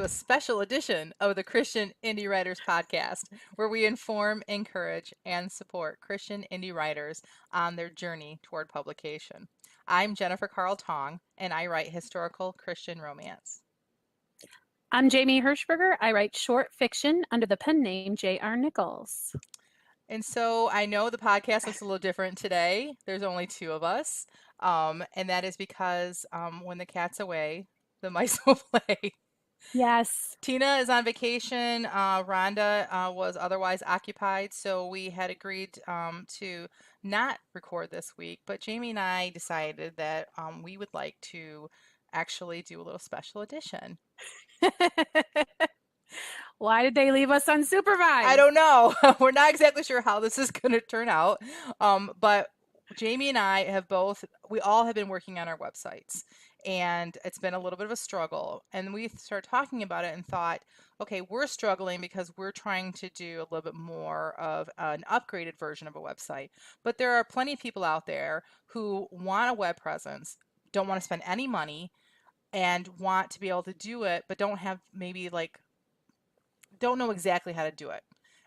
a special edition of the Christian Indie Writers Podcast, where we inform, encourage, and support Christian indie writers on their journey toward publication. I'm Jenifer Carl Tong, and I write historical Christian romance. I'm Jamie Hirschberger. I write short fiction under the pen name J.R. Nichols. And so I know the podcast looks a little different today. There's only two of us, and that is because when the cat's away, the mice will play. Yes. Tina is on vacation. Rhonda was otherwise occupied, so we had agreed to not record this week. But Jamie and I decided that we would like to actually do a little special edition. Why did they leave us unsupervised? I don't know. We're not exactly sure how this is going to turn out. But Jamie and I we all have been working on our websites, and it's been a little bit of a struggle. And we started talking about it and thought, okay, we're struggling because we're trying to do a little bit more of an upgraded version of a website. But there are plenty of people out there who want a web presence, don't want to spend any money, and want to be able to do it, but don't know exactly how to do it.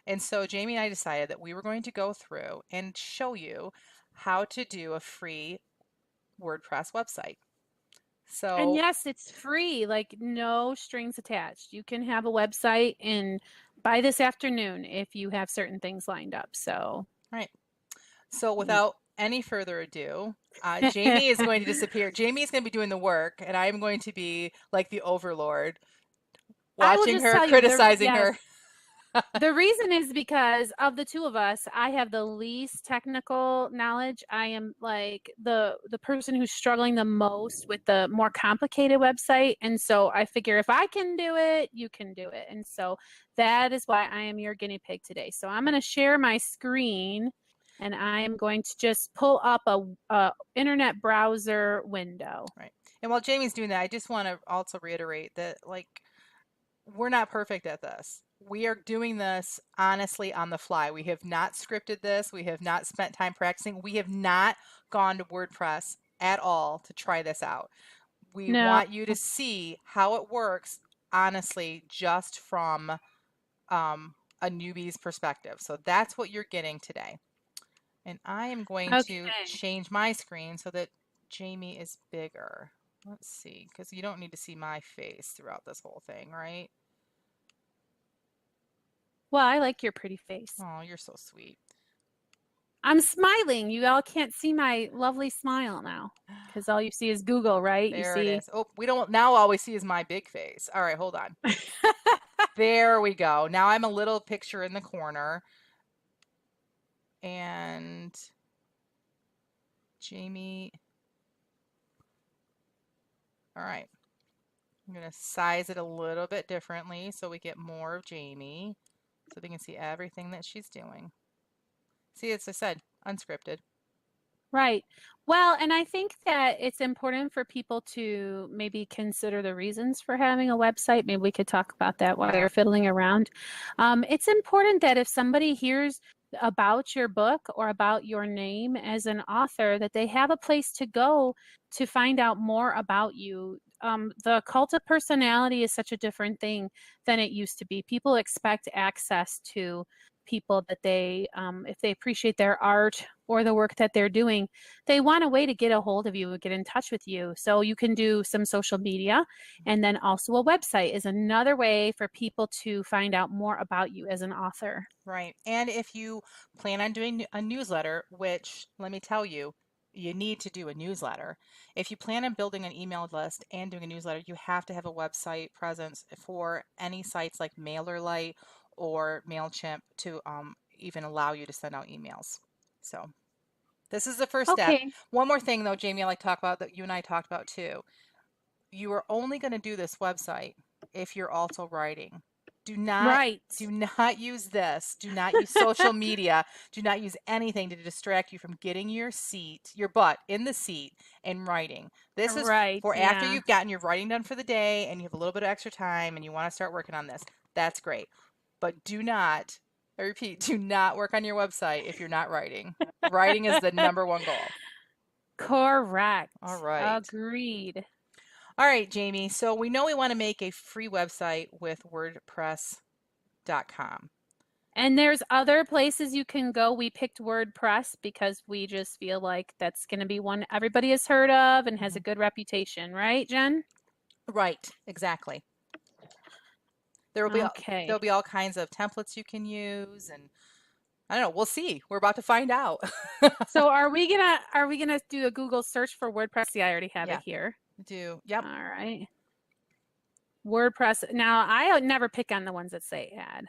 And so Jamie and I decided that we were going to go through and show you how to do a free WordPress website. And yes, it's free, like no strings attached. You can have a website by this afternoon if you have certain things lined up. So, right. So without any further ado, Jamie is going to disappear. Jamie is going to be doing the work, and I'm going to be like the overlord, watching her, criticizing her. The reason is because of the two of us, I have the least technical knowledge. I am like the person who's struggling the most with the more complicated website. And so I figure if I can do it, you can do it. And so that is why I am your guinea pig today. So I'm going to share my screen, and I am going to just pull up a internet browser window. Right. And while Jamie's doing that, I just want to also reiterate that we're not perfect at this. We are doing this honestly on the fly. We have not scripted this. We have not spent time practicing. We have not gone to WordPress at all to try this out. We want you to see how it works, honestly, just from a newbie's perspective. So that's what you're getting today. And I am going to change my screen so that Jamie is bigger. Let's see, because you don't need to see my face throughout this whole thing, right? Well, I like your pretty face. Oh, you're so sweet. I'm smiling. You all can't see my lovely smile now because all you see is Google, right? There it is. Oh, now all we see is my big face. All right, hold on. There we go. Now I'm a little picture in the corner. And Jamie. All right. I'm going to size it a little bit differently so we get more of Jamie, so we can see everything that she's doing. See, as I said, unscripted. Right. Well, and I think that it's important for people to maybe consider the reasons for having a website. Maybe we could talk about that while you're fiddling around. It's important that if somebody hears about your book or about your name as an author, that they have a place to go to find out more about you. The cult of personality is such a different thing than it used to be. People expect access to people that they, if they appreciate their art or the work that they're doing, they want a way to get a hold of you and get in touch with you. So you can do some social media, and then also a website is another way for people to find out more about you as an author. Right. And if you plan on doing a newsletter, which let me tell you, you need to do a newsletter. If you plan on building an email list and doing a newsletter, you have to have a website presence for any sites like MailerLite or MailChimp to even allow you to send out emails. So this is the first step. One more thing though, Jamie, I like to talk about that you and I talked about too. You are only going to do this website if you're also writing. Do not use this. Do not use social media. Do not use anything to distract you from getting your butt in the seat and writing. This is for after you've gotten your writing done for the day and you have a little bit of extra time and you want to start working on this. That's great. But do not, I repeat, do not work on your website if you're not writing. Writing is the number one goal. Correct. All right. Agreed. All right, Jamie. So we know we want to make a free website with WordPress.com. And there's other places you can go. We picked WordPress because we just feel like that's going to be one everybody has heard of and has a Mhm. good reputation, right, Jen? Right, exactly. There'll Okay. be all kinds of templates you can use, and I don't know. We'll see. We're about to find out. So are we gonna do a Google search for WordPress? See, I already have Yeah, it here. do. Yep. All right. WordPress. Now I never pick on the ones that say add.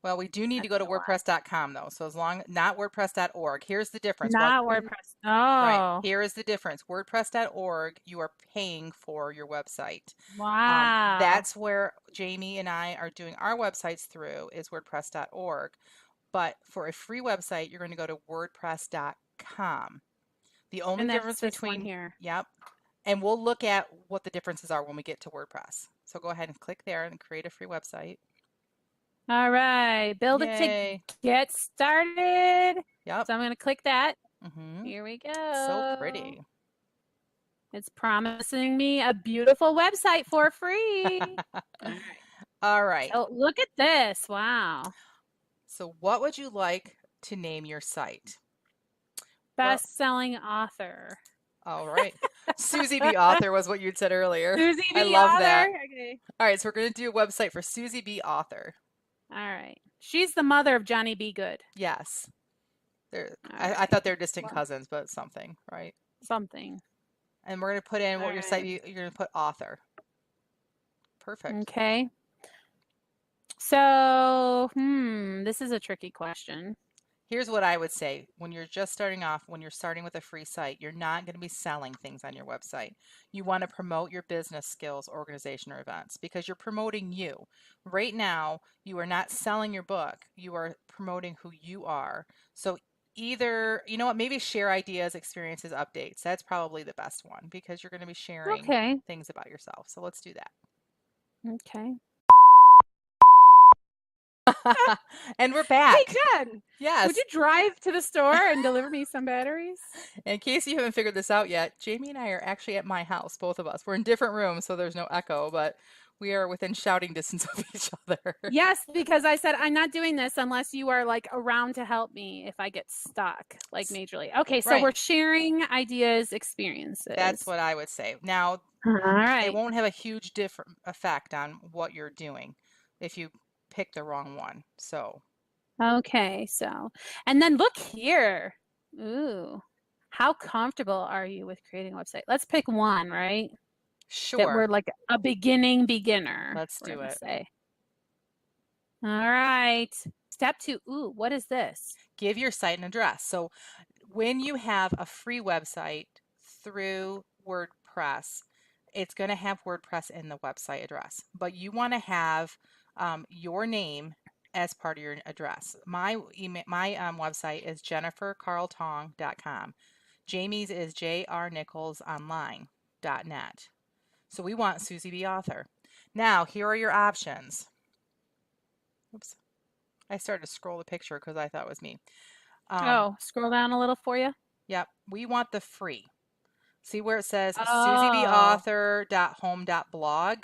Well, we do need I to don't go to know why. WordPress.com though. So as long not WordPress.org. Here's the difference. Well, Not WordPress. right. Oh, Here is the difference. WordPress.org, you are paying for your website. wow. That's where Jamie and I are doing our websites through is WordPress.org. But for a free website, you're going to go to WordPress.com. The only And that's difference this one between, here. yep, and we'll look at what the differences are when we get to WordPress. So go ahead and click there and create a free website. All right. Build it to Yay. get started. Yep. So I'm going to click that. Mm-hmm. Here we So go. pretty. It's promising me a beautiful website for free. All right. All right. So look at this. Wow. So what would you like to name your site? Well, Best-selling author. all right. Susie B. Author was what you'd said earlier. Susie I B. love author. that. Okay. All right, so we're going to do a website for Susie B. Author. All right. She's the mother of Johnny B. Good. Yes. All I thought right. they were distant Well, cousins, but something, right? something. And we're going to put in All what your site, right. you're going to put author. Perfect. Okay. So, this is a tricky question. Here's what I would say. When you're just starting off, when you're starting with a free site, you're not going to be selling things on your website. You want to promote your business skills, organization, or events because you're promoting you. Right now, you are not selling your book. You are promoting who you are. So either, you know what, maybe share ideas, experiences, updates. That's probably the best one because you're going to be sharing Okay. things about yourself. So let's do that. Okay. And we're Hey, back. Jen, would Yes. you drive to the store and deliver me some batteries? In case you haven't figured this out yet, Jamie and I are actually at my house, both of us. We're in different rooms, so there's no echo, but we are within shouting distance of each other. Yes, because I said I'm not doing this unless you are like around to help me if I get stuck, like majorly. Okay, so Right. we're sharing ideas, That's experiences. what I would say. Now, All it right. won't have a huge different effect on what you're doing if you pick the wrong one. So, Okay, so, and then look here. Ooh, how comfortable are you with creating a website? Let's pick one, right? That we're sure, like a beginner, let's we're do gonna it. say. All right. Step two. Ooh, what is this? Give your site an address. So, when you have a free website through WordPress, it's going to have WordPress in the website address, but you want to have your name as part of your address. My email, my website is jennifercarltong.com. Jamie's is jrnicholsonline.net. So we want Susie B. Author. Now, here are your options. Oops, I started to scroll the picture because I thought it was me. Oh, scroll down a little for you. Yep, we want the free. See where it says Oh, susieBauthor.home.blog?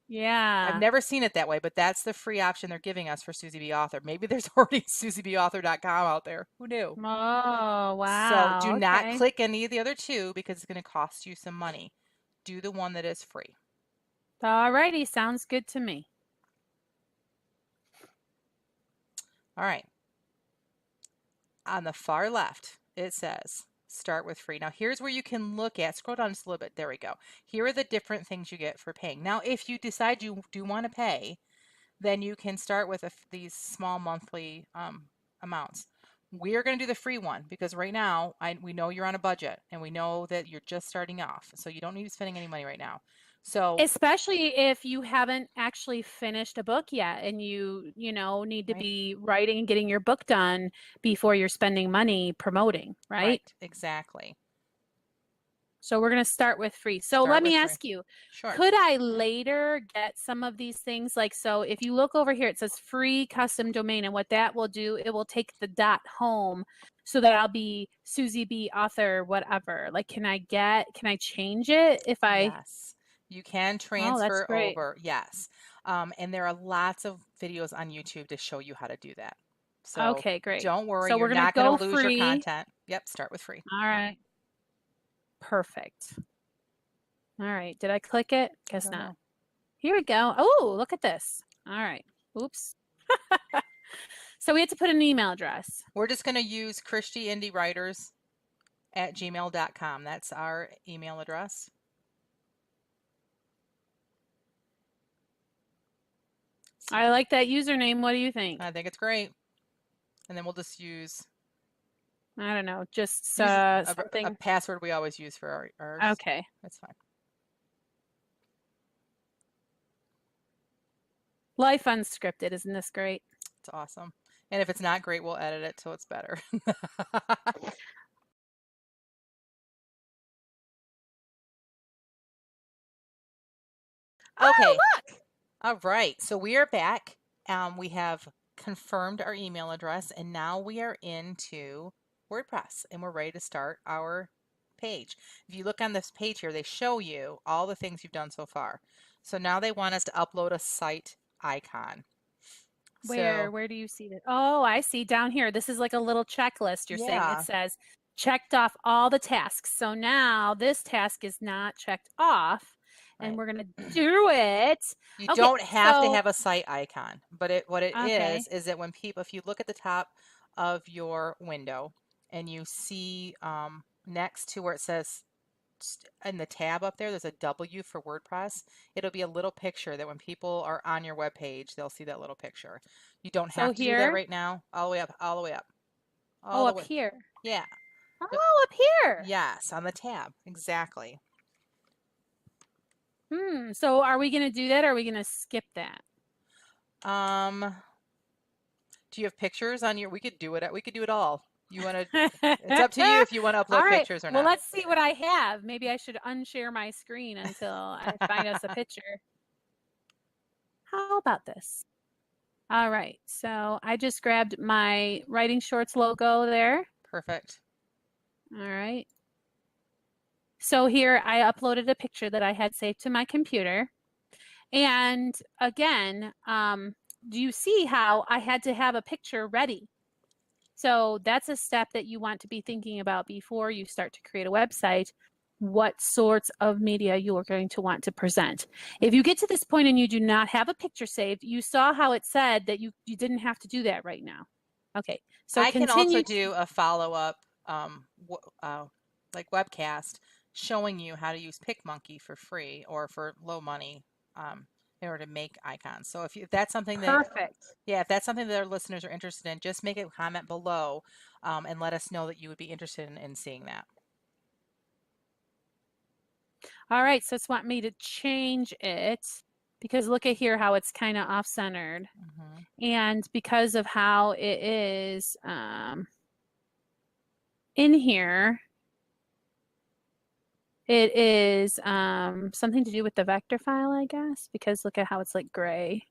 I've yeah. never seen it that way, but that's the free option they're giving us for Susie B. Author. Maybe there's already susieBauthor.com out there. Who knew? Oh, So do wow. not Okay. click any of the other two because it's going to cost you some money. Do the one that is free. All righty. Sounds good to me. All right. On the far left, it says start with free. Now here's where you can look at, scroll down just a little bit. There we go. Here are the different things you get for paying. Now, if you decide you do want to pay, then you can start with these small monthly amounts. We're going to do the free one because right now we know you're on a budget and we know that you're just starting off. So you don't need to be spending any money right now. So, Especially if you haven't actually finished a book yet and need to right, be writing and getting your book done before you're spending money promoting, right? right, exactly. So we're going to start with free. So Start let me with free. ask you, Sure. could I later get some of these things? Like, so if you look over here, it says free custom domain. And what that will do, it will take the dot home so that I'll be Susie B author, whatever. Like, can I change it if I, Yes. You can Oh, that's transfer great. over, yes. And there are lots of videos on YouTube to show you how to do that. So Okay, great. don't worry, So you're we're gonna not going to go lose your free. content. Yep, start with free. All right. Perfect. All right. Did I click it? I Guess don't not. know. Here we go. Oh, look at this. All right. Oops. So we have to put an email address. We're just going to use christyindiewriters@gmail.com. That's our email address. So I like that username. What do you think? I think it's great. And then we'll just use I don't know. Just use a something. password we always use for ours. Okay. That's fine. Life unscripted. Isn't this great? It's awesome. And if it's not great, we'll edit it till it's better. Oh, Okay. look. All right. So we are back. We have confirmed our email address, and now we are into WordPress, and we're ready to start our page. If you look on this page here, they show you all the things you've done so far. So now they want us to upload a site icon. So Where do you see that? Oh, I see down here. This is like a little checklist you're saying. It yeah, says checked off all the tasks. So now this task is not checked off and right. we're going to do it. You Okay, don't have to so have a site icon, but what it okay. is that when people, if you look at the top of your window and you see next to where it says in the tab up there, there's a W for WordPress. It'll be a little picture that when people are on your web page, they'll see that little picture. You don't So have to do that here, right now. All the way up, all the way up, oh all the up way. here. Yeah. Oh, up here. Yes, on the tab. Exactly. So are we going to do that or are we going to skip that? Um, do you have pictures on your, we could do it. We could do it all. You want to, it's up to you if you want to All upload right. pictures or Well, not. let's see what I have. Maybe I should unshare my screen until I find us a picture. How about this? All right. So I just grabbed my Writing Shorts logo there. Perfect. All right. So here I uploaded a picture that I had saved to my computer. And again, do you see how I had to have a picture ready? So that's a step that you want to be thinking about before you start to create a website, what sorts of media you are going to want to present. If you get to this point and you do not have a picture saved, you saw how it said that you didn't have to do that right now. Okay, so I can also continue. do a follow-up like webcast showing you how to use PicMonkey for free or for low money in order to make icons. So if that's something that, Perfect. yeah, if that's something that our listeners are interested in, just make a comment below and let us know that you would be interested in seeing that. All right, so it's want me to change it because look at here how it's kind of off-centered. And because of how it is in here, it is something to do with the vector file, I guess, because look at how it's like gray.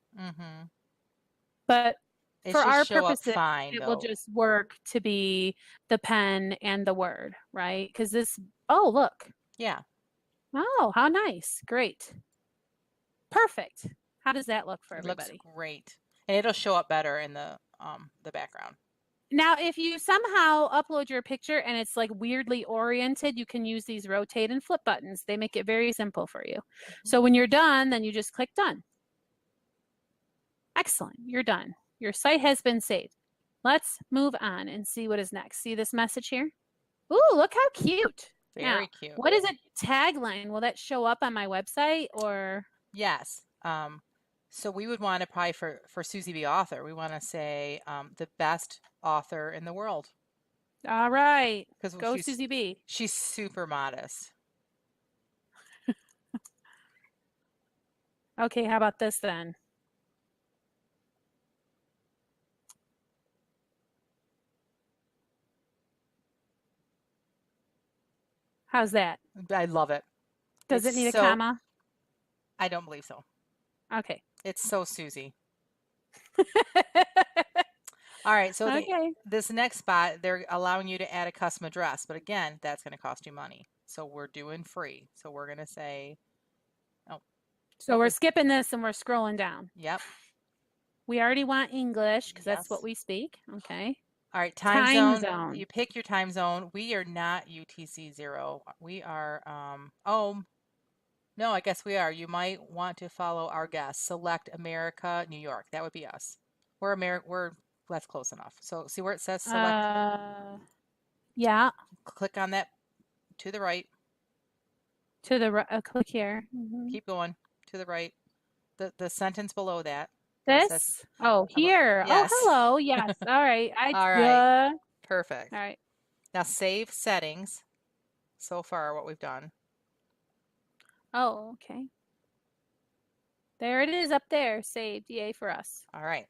But It for should our show up purposes, fine it will though. just work to be the pen and the word, right? Because this, oh, look. Yeah. Oh, how nice. Great. Perfect. How does that look for It looks everybody? great. And it'll show up better in the background. Now, if you somehow upload your picture and it's like weirdly oriented, you can use these rotate and flip buttons. They make it very simple for you. So when you're done, then you just click done. Excellent. You're done. Your site has been saved. Let's move on and see what is next. See this message here? Ooh, look how cute. Very Now, cute. what is a tagline? Will that show up on my website or? Yes. So we would want to probably for Susie B. Author, we want to say the best author in the world. All right. Because Go Susie B. She's super modest. Okay, how about this then? How's that? I love it. Does It's it need a so, comma? I don't believe so. Okay. It's so Susie. All right, so Okay. this next spot, they're allowing you to add a custom address, but again, that's going to cost you money. So we're doing free. So we're going to say, So we're skipping this and we're scrolling down. Yep. We already want English because that's what Yes. we speak. Okay. All right, time Time zone. zone. You pick your time zone. We are not UTC 0. We are, oh, no, I guess we are. You might want to follow our guests. Select America, New York. That would be us. That's close enough. So see where it says select? Uh, yeah, Click on that to the right. to the right. Click here. Keep going to the right. The sentence below that where it says This? Oh, about, here. Oh, yes. hello. Yes. All right. I All right. All Perfect. right. Now save settings. So far, what we've done. Oh, okay. There it is up there. Saved. Yay for us. All right.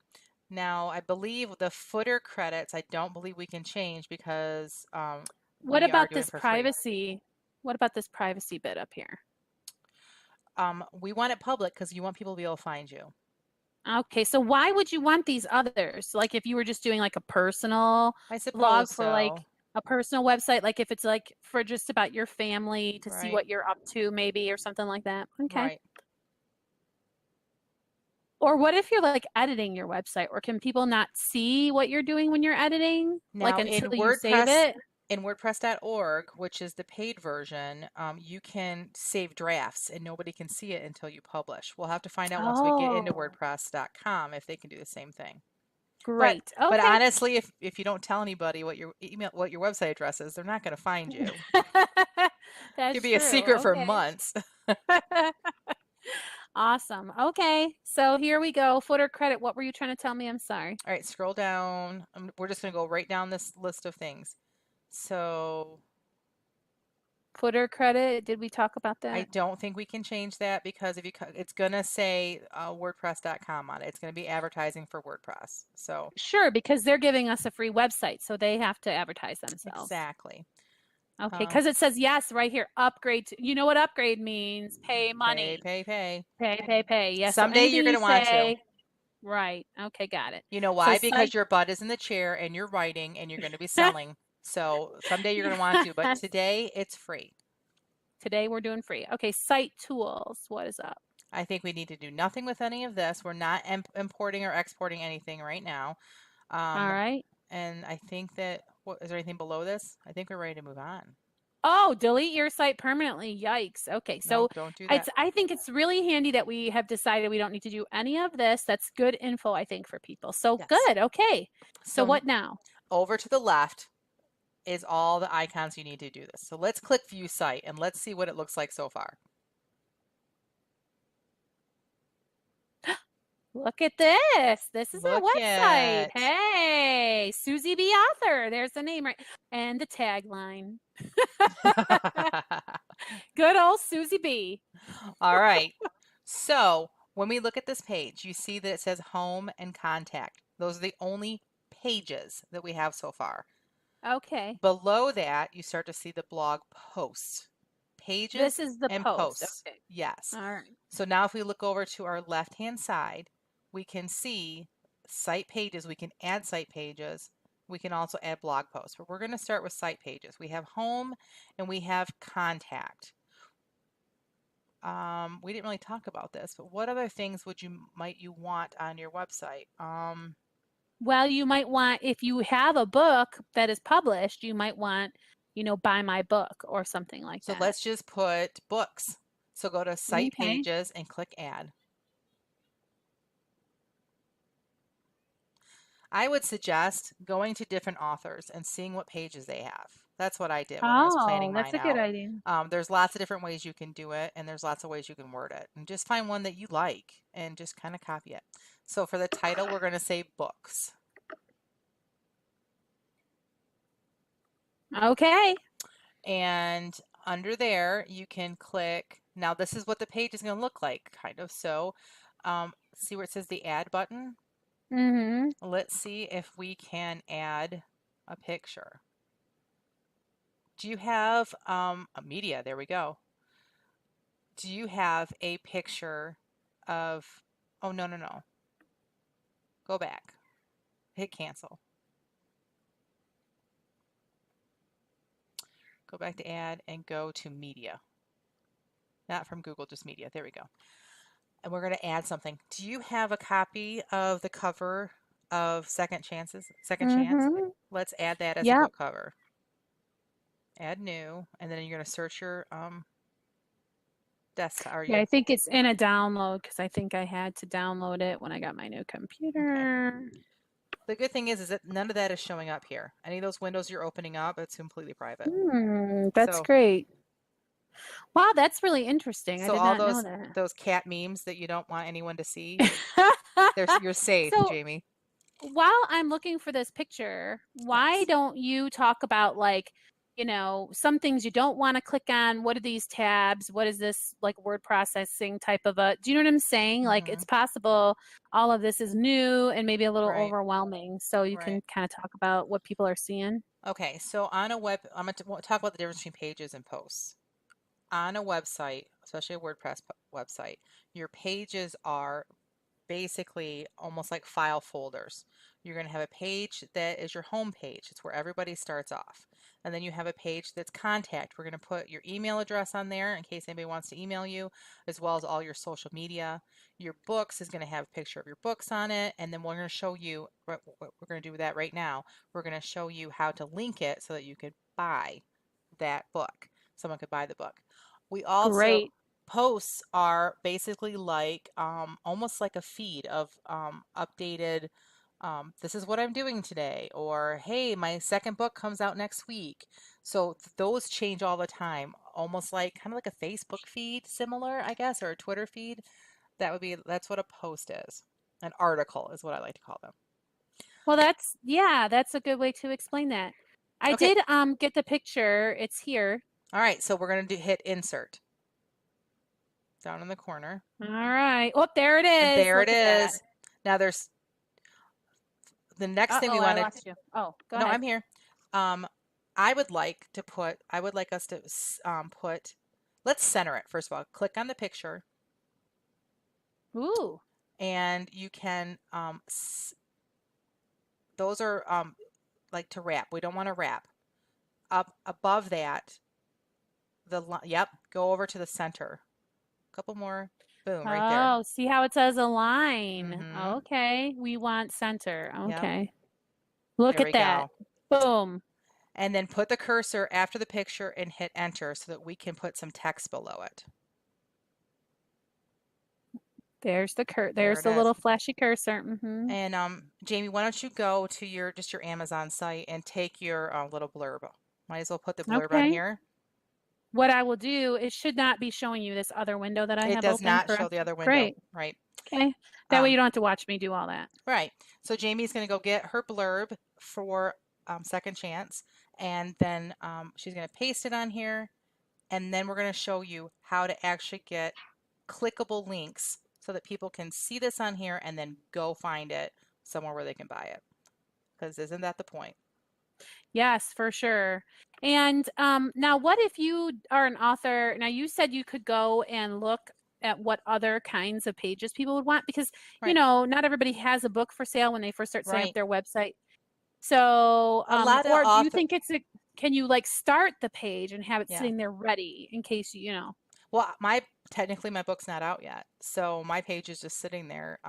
Now, I believe the footer credits, I don't believe we can change because What we are about doing this it for free. privacy? What about this privacy bit up here? We want it public because you want people to be able to find you. Okay, so why would you want these others? Like if you were just doing like a personal I blog suppose for like so. a personal website, like if it's like for just about your family to see Right. what you're up to maybe or something like that. Okay. Right. Or what if you're like editing your website, or can people not see what you're doing when you're editing, like Now until you save it? in WordPress.org, which is the paid version, you can save drafts and nobody can see it until you publish. We'll have to find out once we get into Oh, WordPress.com if they can do the same thing. But great. but Okay. honestly, if you don't tell anybody what your website address is, they're not going to find you. Could That's be a true. secret for Okay. months. Awesome. Okay. So here we go. Footer credit. What were you trying to tell me? I'm sorry. All right, scroll down. We're just going to go right down this list of things. So Footer credit. Did we talk about I that? don't think we can change that because if it's going to say WordPress.com on it. It's going to be advertising for WordPress. So Sure, because they're giving us a free website, so they have to advertise themselves. exactly. Okay, Um, because it says yes right here, upgrade to, you know what upgrade means? Pay pay, money. pay, pay. Pay, pay, pay. Yes. So Someday you're anything going you to want to. say, right. Okay, got it. You know So why? site, Because your butt is in the chair and you're writing and you're going to be selling. So someday you're going to want to, but yes. today it's free. Today we're doing free. Okay, site tools. What is up? I think we need to do nothing with any of this. We're not importing or exporting anything right now. All Um, right. and I think that, is there anything below this? I think we're ready to move on. Oh, delete your site permanently. Yikes. Okay. So Nope, don't do that. I think it's really handy that we have decided we don't need to do any of this. That's good info, I think, for people. So Yes. good. Okay. So So what now? over to the left is all the icons you need to do this. So let's click view site and let's see what it looks like so far. Look at this. This is our Look website. at. Hey, Susie B. Author. There's the name, right? And the tagline. Good old Susie B. All right. So when we look at this page, you see that it says home and contact. Those are the only pages that we have so far. Okay. Below that, you start to see the blog posts, This pages is the and post. posts. Okay. Yes. All right. So now if we look over to our left-hand side, we can see site pages. We can add site pages. We can also add blog posts, but we're going to start with site pages. We have home and we have contact. We didn't really talk about this, but what other things might you want on your website? Well, you might want, if you have a book that is published, you might want, buy my book or something like So that. let's just put books. So go to site Okay. pages and click add. I would suggest going to different authors and seeing what pages they have. That's what I did when I was Oh, planning that's mine a good out. idea. There's lots of different ways you can do it, and there's lots of ways you can word it. And just find one that you like and just kind of copy it. So for the title, we're going to say books. Okay. And under there, you can click. Now, this is what the page is going to look like, kind of. So see where it says the add button? Mm-hmm. Let's see if we can add a picture. Do you have a media? There we go. Do you have a picture of, oh, no, no, no. Go back. Hit cancel. Go back to add and go to media. Not from Google, just media. There we go. and we're going to add something. Do you have a copy of the cover of Second Chance? Mm-hmm. Let's add that as a Yep. book cover. Add new, and then you're going to search your desktop or Yeah, your, I think it's in a download because I think I had to download it when I got my new okay. computer. The good thing is that none of that is showing up here. Any of those windows you're opening up, it's completely private. That's So, great. Wow, that's really interesting. I so did all not know that. those cat memes that you don't want anyone to see, you're safe, So Jamie. while I'm looking for this picture, why Yes. don't you talk about like, some things you don't want to click on? What are these tabs? What is this like word processing type of a, do you know what I'm saying? Like Mm-hmm. it's possible all of this is new and maybe a little Right. overwhelming. So you Right. can kind of talk about what people are seeing. Okay. So on a web, I'm going to talk about the difference between pages and posts. On a website, especially a WordPress website, your pages are basically almost like file folders. You're going to have a page that is your home page. It's where everybody starts off. And then you have a page that's contact. We're going to put your email address on there in case anybody wants to email you, as well as all your social media. Your books is going to have a picture of your books on it. And then we're going to show you what we're going to do with that right now. We're going to show you how to link it so that you could buy that book. Someone could buy the book. We also Great. posts are basically like almost like a feed of updated this is what I'm doing today, or hey, my second book comes out next week. So those change all the time, almost like kind of like a Facebook feed, similar, I guess, or a Twitter feed. That's what a post is. An article is what I like to call them. Well, that's a good way to explain that. I Okay, did get the picture. It's here. all right, so we're going to hit insert down in the corner. All right. Oh, there it And is. there it Look at that. is. Now there's the next thing we Uh-oh, I wanted. lost you. Oh, go No, ahead. I'm here. Um, I would like us to put, let's center it first of all. Click on the picture Ooh. and you can, those are like to wrap. We don't want to wrap. Up above that, yep, go over to the center. A couple more. Boom, right there. Oh, see how it says align. Mm-hmm. Okay. We want center. Yep, Okay. Look there at we that. go. Boom. And then put the cursor after the picture and hit enter so that we can put some text below it. There There's it the is. little flashy cursor. And Jamie, why don't you go to your Amazon site and take your little blurb. Might as well put the blurb on Okay. here. What I will do, it should not be showing you this other window that I It have does open, not show correct? the other window, Great. right? Okay. That way Um, you don't have to watch me do all that. right. So Jamie's going to go get her blurb for Second Chance, and then she's going to paste it on here, and then we're going to show you how to actually get clickable links so that people can see this on here and then go find it somewhere where they can buy it. Because isn't that the point? Yes, for sure. And now, what if you are an author? Now, you said you could go and look at what other kinds of pages people would want because, Right. not everybody has a book for sale when they first start setting up Right. their website. So, A lot of or do you author, think can you like start the page and have it yeah. sitting there ready in case you? Well, technically my book's not out yet, so my page is just sitting there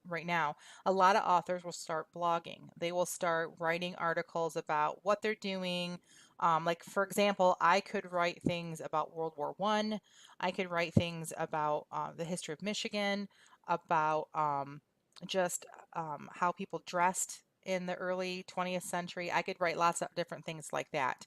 right now. A lot of authors will start blogging. They will start writing articles about what they're doing. Like for example, I could write things about World War One. I could write things about the history of Michigan, about just how people dressed in the early 20th century. I could write lots of different things like that.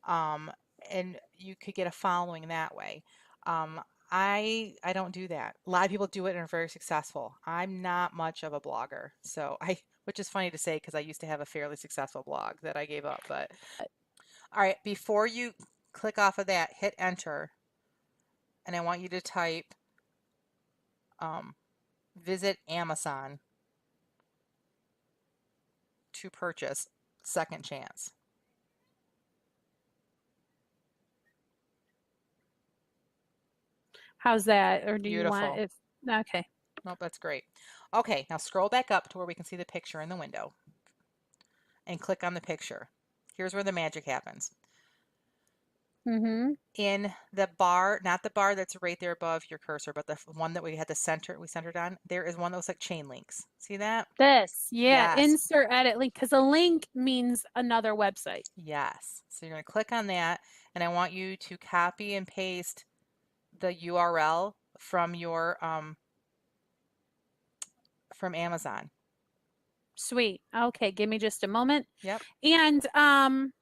Um, and you could get a following that way. Um, I don't do that. A lot of people do it and are very successful. I'm not much of a blogger, which is funny to say because I used to have a fairly successful blog that I gave up. But all right, before you click off of that, hit enter, and I want you to type um, visit Amazon to purchase Second Chance. How's that? Or do you want Beautiful. if okay. Nope, that's great. Okay, now scroll back up to where we can see the picture in the window and click on the picture. Here's where the magic happens. Mm-hmm. In the bar, not the bar that's right there above your cursor, but the one that we had we centered on, there is one that looks like chain links. See that? This, yeah, Yes. insert edit link because a link means another website. Yes. So you're going to click on that, and I want you to copy and paste the URL from your from Amazon. Sweet. Okay, give me just a moment. Yep. And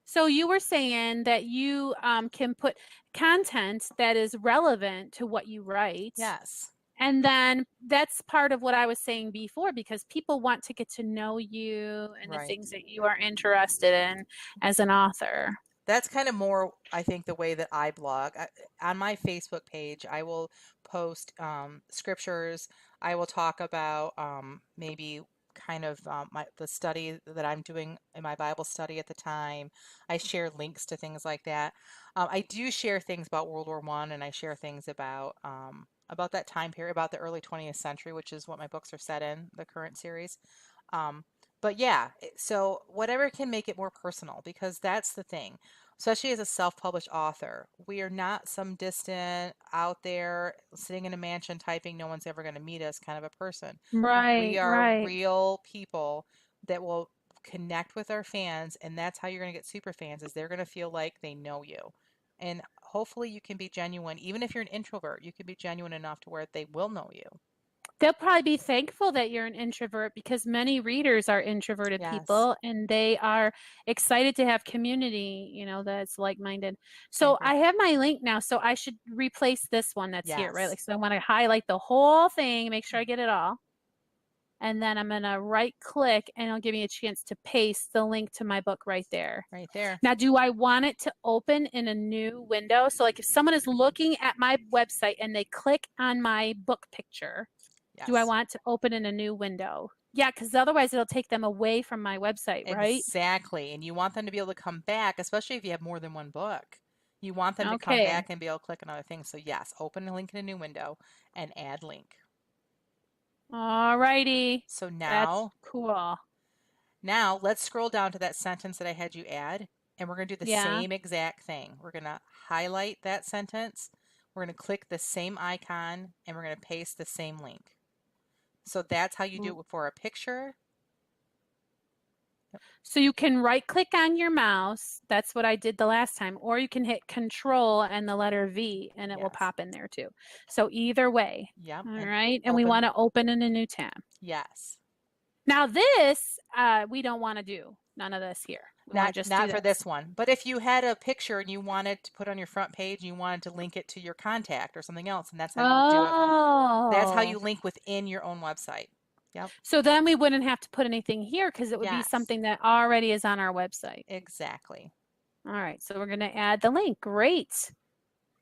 so you were saying that you can put content that is relevant to what you write. Yes. And then that's part of what I was saying before, because people want to get to know you and the Right. things that you are interested in as an author. That's kind of more, I think, the way that I blog. On my Facebook page, I will post scriptures. I will talk about maybe kind of the study that I'm doing in my Bible study at the time. I share links to things like that. I do share things about World War One, and I share things about that time period, about the early 20th century, which is what my books are set in, the current series. Um, but yeah, so whatever can make it more personal, because that's the thing. Especially as a self-published author, we are not some distant out there sitting in a mansion typing, no one's ever going to meet us kind of a person. We Right, are right. real people that will connect with our fans, and that's how you're going to get super fans, is they're going to feel like they know you. And hopefully you can be genuine. Even if you're an introvert, you can be genuine enough to where they will know you. They'll probably be thankful that you're an introvert because many readers are introverted Yes, people and they are excited to have community, that's like-minded. I So agree. I have my link now, so I should replace this one that's here, right? Yes. Like, so I want to highlight the whole thing, make sure I get it all. And then I'm going to right click and it'll give me a chance to paste the link to my book right there. Right there. Now, do I want it to open in a new window? So like if someone is looking at my website and they click on my book picture, do I Yes. want to open in a new window? Yeah, because otherwise it'll take them away from my website, right? Exactly. And you want them to be able to come back, especially if you have more than one book. You want them to come Okay. back and be able to click on other things. So yes, open a link in a new window and add link. All righty. So That's now, cool. now let's scroll down to that sentence that I had you add, and we're going to do the Yeah. same exact thing. We're going to highlight that sentence. We're going to click the same icon, and we're going to paste the same link. So that's how you do it for a picture. So you can right click on your mouse. That's what I did the last time. Or you can hit Control and the letter V and it will Yes. pop in there too. So either way. Yep. All And right. And we open. want to open in a new tab. Yes. Now this, we don't want to do. None of this here. We want to just do Not for this. this one. But if you had a picture and you wanted to put on your front page and you wanted to link it to your contact or something else, and that's how you do it. That's how Oh. you link within your own website. Yep. So then we wouldn't have to put anything here because it would be Yes. something that already is on our website. Exactly. All right. So we're going to add the link. Great.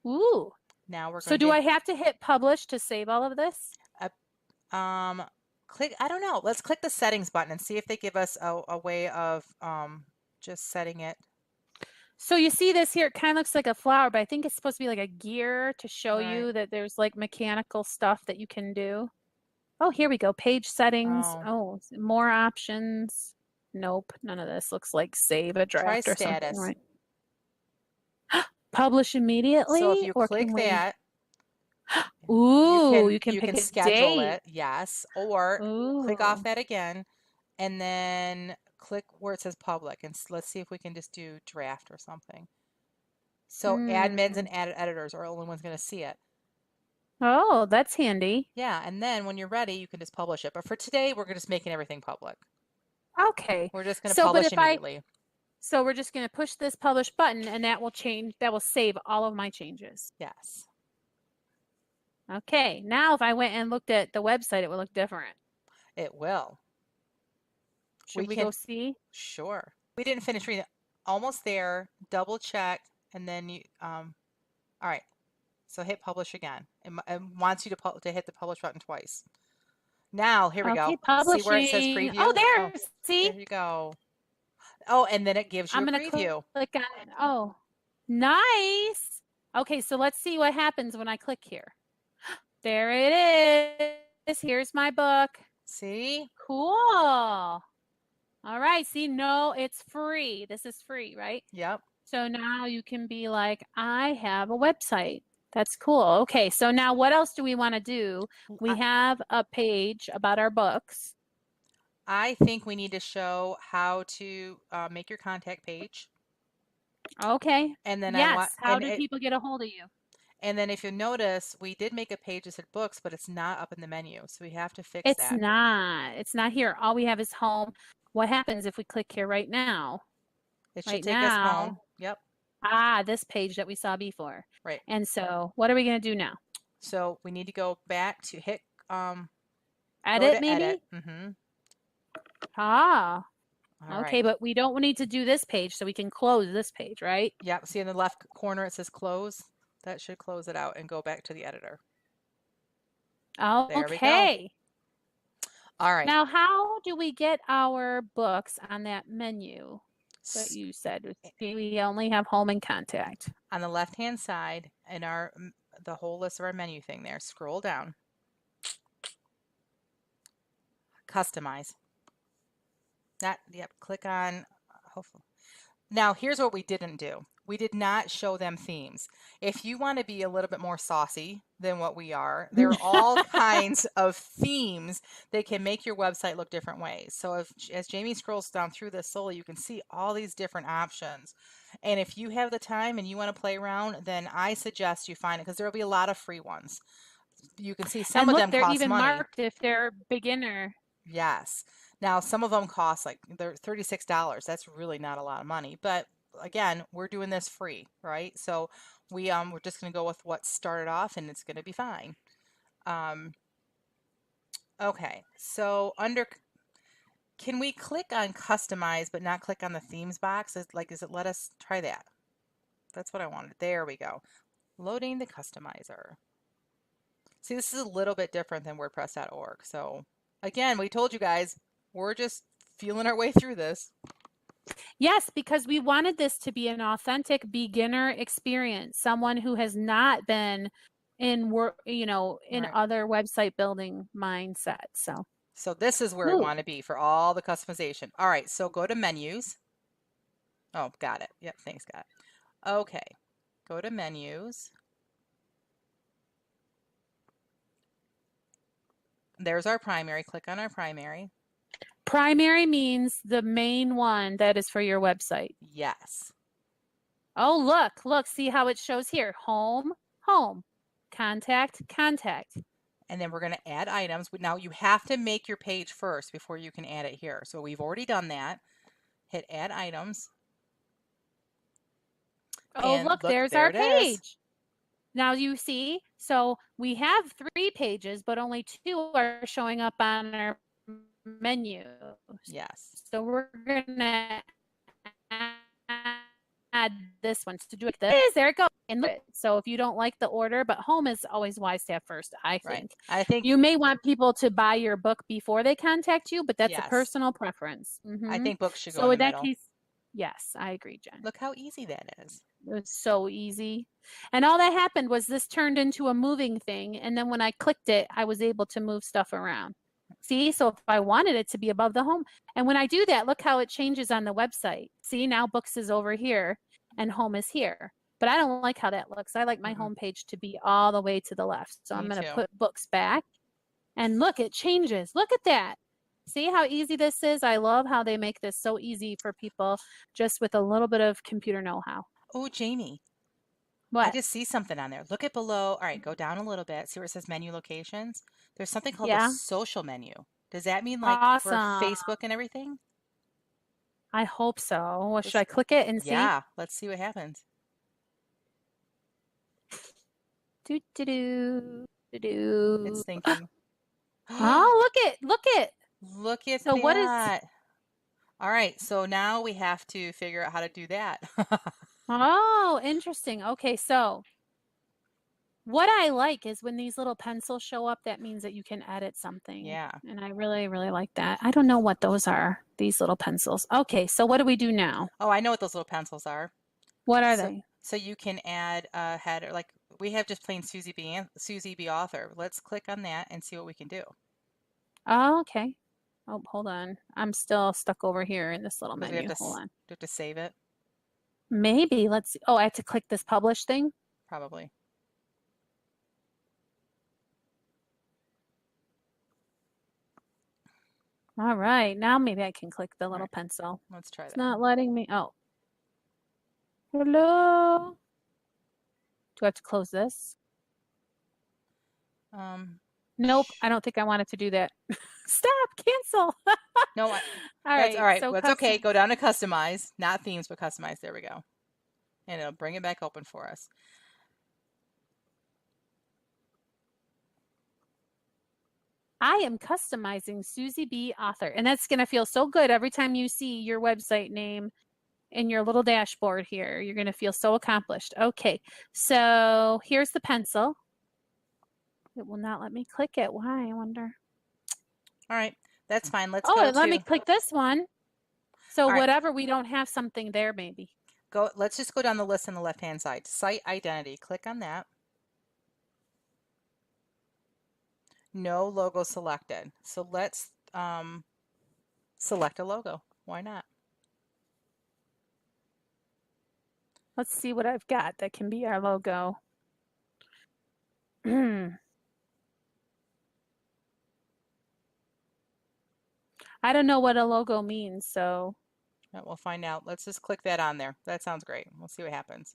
Ooh. Now we're So going do to I have to hit publish to save all of this? click, I don't know. Let's click the settings button and see if they give us a way of just setting it. So you see this here, it kind of looks like a flower, but I think it's supposed to be like a gear to show Right. you that there's like mechanical stuff that you can do. Oh, here we go. Page settings. Oh, more options. Nope, none of this looks like save a Try draft or something, status. right? Publish immediately, So if you or click can we? that, Ooh, you can you pick can a schedule date. it, yes, or click off Ooh. that again and then click where it says public, and let's see if we can just do draft or something. So admins Hmm. and editors are the only ones going to see it. Oh, that's handy. Yeah, and then when you're ready, you can just publish it. But for today, we're just making everything public. Okay. We're just going to So, but publish if I, immediately. so we're just going to push this publish button and that will change, that will save all of my changes. Yes. Okay. Now, if I went and looked at the website, it would look different. It will. Should we go see? Sure. We didn't finish reading. Almost there. Double check, and then you. All right. So hit publish again. It wants you to hit the publish button twice. Now, here we Okay, go. See where it says publishing. Oh, preview? there. Oh, See? there you go. Oh, and then it gives you I'm a going to preview. click on it. Oh, nice. Okay, so let's see what happens when I click here. There it is. Here's my book. See? Cool. All right. See, no, it's free. This is free, right? Yep. So now you can be like, I have a website. That's cool. Okay, so now what else do we want to do? We I, have a page about our books. I think we need to show how to make your contact page. Okay. And then I want, Yes. How do people get a hold of you? and then if you notice, we did make a page that said books, but it's not up in the menu. So we have to fix It's that. not. It's not here. All we have is home. What happens if we click here right now? It should Right take us home. now. Yep, This page that we saw before. right. And so what are we going to do now? So we need to go back to um go Edit to edit. maybe? Ah, All okay, right. but we don't need to do this page so we can close this page, right? Yep. See in the left corner it says close. That should close it out and go back to the editor. There we go. Okay. All right. Now, how do we get our books on that menu that you said? We only have home and contact. On the left hand side in our the whole list of our menu thing there, scroll down. Customize. That, yep, click on hopefully. Now, here's what we didn't do. We did not show them themes. If you want to be a little bit more saucy than what we are, there are all kinds of themes that can make your website look different ways. So if, as Jamie scrolls down through this slowly, you can see all these different options. And if you have the time and you want to play around, then I suggest you find it because there will be a lot of free ones. You can see some And of look, them they're cost even money. marked if they're beginner. Yes. Now, some of them cost like they're $36. That's really not a lot of money, but again, we're doing this free, right? So we're just going to go with what started off and it's going to be fine. Um, okay. So can we click on customize but not click on the themes box? Is it let us try that? That's what I wanted. There we go. Loading the customizer. See, this is a little bit different than WordPress.org. So again, we told you guys, we're just feeling our way through this. Yes, because we wanted this to be an authentic beginner experience, someone who has not been in work, in Right. other website building mindset. So this is where we Ooh. want to be for all the customization. All right, so go to menus. Oh, got it. Yep, thanks, got it. Okay, go to menus. There's our primary. Click on our primary. Primary means the main one that is for your website. Yes. Oh, look, see how it shows here. Home, contact. And then we're going to add items. Now you have to make your page first before you can add it here. So we've already done that. Hit add items. Oh, And look, look, there's there our it is. page. Now you see, so we have 3 pages, but only 2 are showing up on our menu. Yes. So we're gonna add this one to do it. This, there it goes. And look, so if you don't like the order, but home is always wise to have first, I Right. think. I think, You may want people to buy your book before they contact you, but that's a yes. personal preference. I think books should go So in the in that middle. case, yes, I agree, Jen. Look how easy that is. It was so easy. And all that happened was this turned into a moving thing. And then when I clicked it, I was able to move stuff around. See, so if I wanted it to be above the home, and when I do that, look how it changes on the website. See, now books is over here and home is here. But I don't like how that looks. I like my home page to be all the way to the left. So I'm going to put books back. And look, it changes. Look at that. See how easy this is? I love how they make this so easy for people just with a little bit of computer know-how. Oh, Jamie. What? I just see something on there. Look at below. All right, go down a little bit. See where it says menu locations? There's something called the Yeah. social menu. Does that mean like for Awesome. Facebook and everything? I hope so. Well, should I click it and see? Yeah, let's see what happens. Do do do do do. It's thinking. Oh, look it. Look at So that. what is? All right, so now we have to figure out how to do that. Oh, interesting. Okay, so what I like is when these little pencils show up, that means that you can edit something. Yeah. And I really, really like that. I don't know what those are, these little pencils. Okay, so what do we do now? Oh, I know what those little pencils are. What are they? So you can add a header, like we have just plain Susie B author. Let's click on that and see what we can do. Oh, okay. Oh, hold on. I'm still stuck over here in this little menu. Hold on. Do we have to save it? Maybe. Let's see. Oh, I have to click this publish thing. Probably. All right. Now maybe I can click the All little right, pencil. let's try It's that. not letting me. Oh, hello. Do I have to close this? Um, Nope. I don't think I wanted to do that. Stop. Cancel. no, All that's all right. right. So That's okay. custom. Go down to customize, not themes, but customize. There we go. And it'll bring it back open for us. I am customizing Susie B. Author. And that's going to feel so good every time you see your website name in your little dashboard here. You're going to feel so accomplished. Okay. So here's the pencil. It will not let me click it. Why, I wonder. All right, that's fine. Let's Oh, go it let me to click this one. So all right. whatever, we don't have something there maybe. Go. Let's just go down the list on the left-hand side. Site identity. Click on that. No logo selected. So let's select a logo. Why not? Let's see what I've got that can be our logo. I don't know what a logo means, so. We'll find out. Let's just click that on there. That sounds great. We'll see what happens.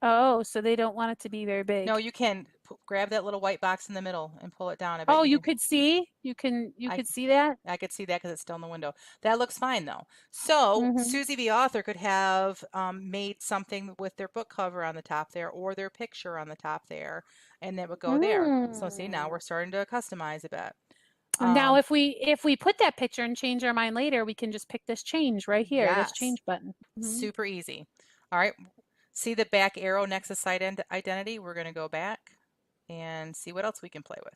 Oh, so they don't want it to be very No, big. you can grab that little white box in the middle and pull it down. I bet Oh, you you can. could see? You I could see that? I could see that because it's still in the window. That looks fine though. So Mm-hmm. Susie the author could have made something with their book cover on the top there or their picture on the top there, and it would go there. So see, now Mm. we're starting to customize a bit. Now, Um, if we put that picture and change our mind later, we can just pick this change right here, this yes, change button. Hmm. super easy. All right, see the back arrow next to site identity? We're going to go back and see what else we can play with.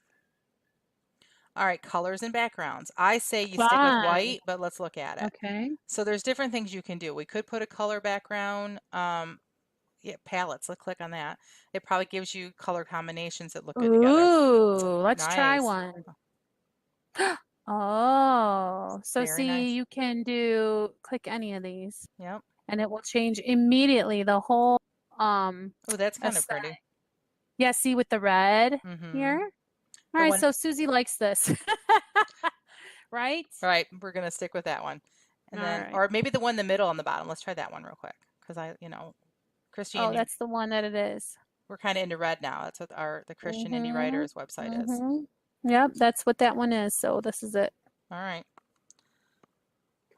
All right, colors and backgrounds. I say you stick with Fun. white, but let's look at it. Okay. So there's different things you can do. We could put a color background. Yeah, palettes. Let's click on that. It probably gives you color combinations that look good together. Ooh, let's try Nice. one. Oh, so Very see, nice. you can do click any of these Yep. and it will change immediately the whole um Oh, that's kind of aesthetic. pretty. Yeah, see with the red Mm-hmm. here? All The right, one, so Susie likes this. Right? all right, we're gonna stick with that one. All And then, right. or maybe the one in the middle on the bottom. Let's try that one real quick. Because Oh, Christian, that's the one that it is. we're kind of into red now. That's what the Christian Indie Mm-hmm. Writers website is. Mm-hmm. Yep, that's what that one is. So this is it. All right.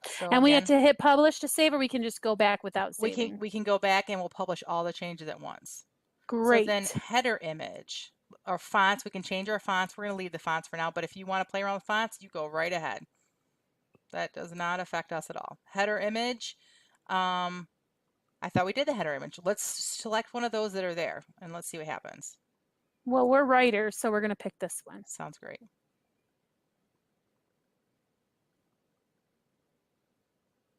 So And we have again, to hit publish to save, or we can just go back without we can saving. we can go back and we'll publish all the changes at once. So then Great. header image or fonts, we can change our fonts. We're going to leave the fonts for now, but if you want to play around with fonts, you go right ahead. That does not affect us at all. Header image, um, I thought we did the header image. Let's select one of those that are there and let's see what happens. Well, we're writers, so we're going to pick this one. Sounds great.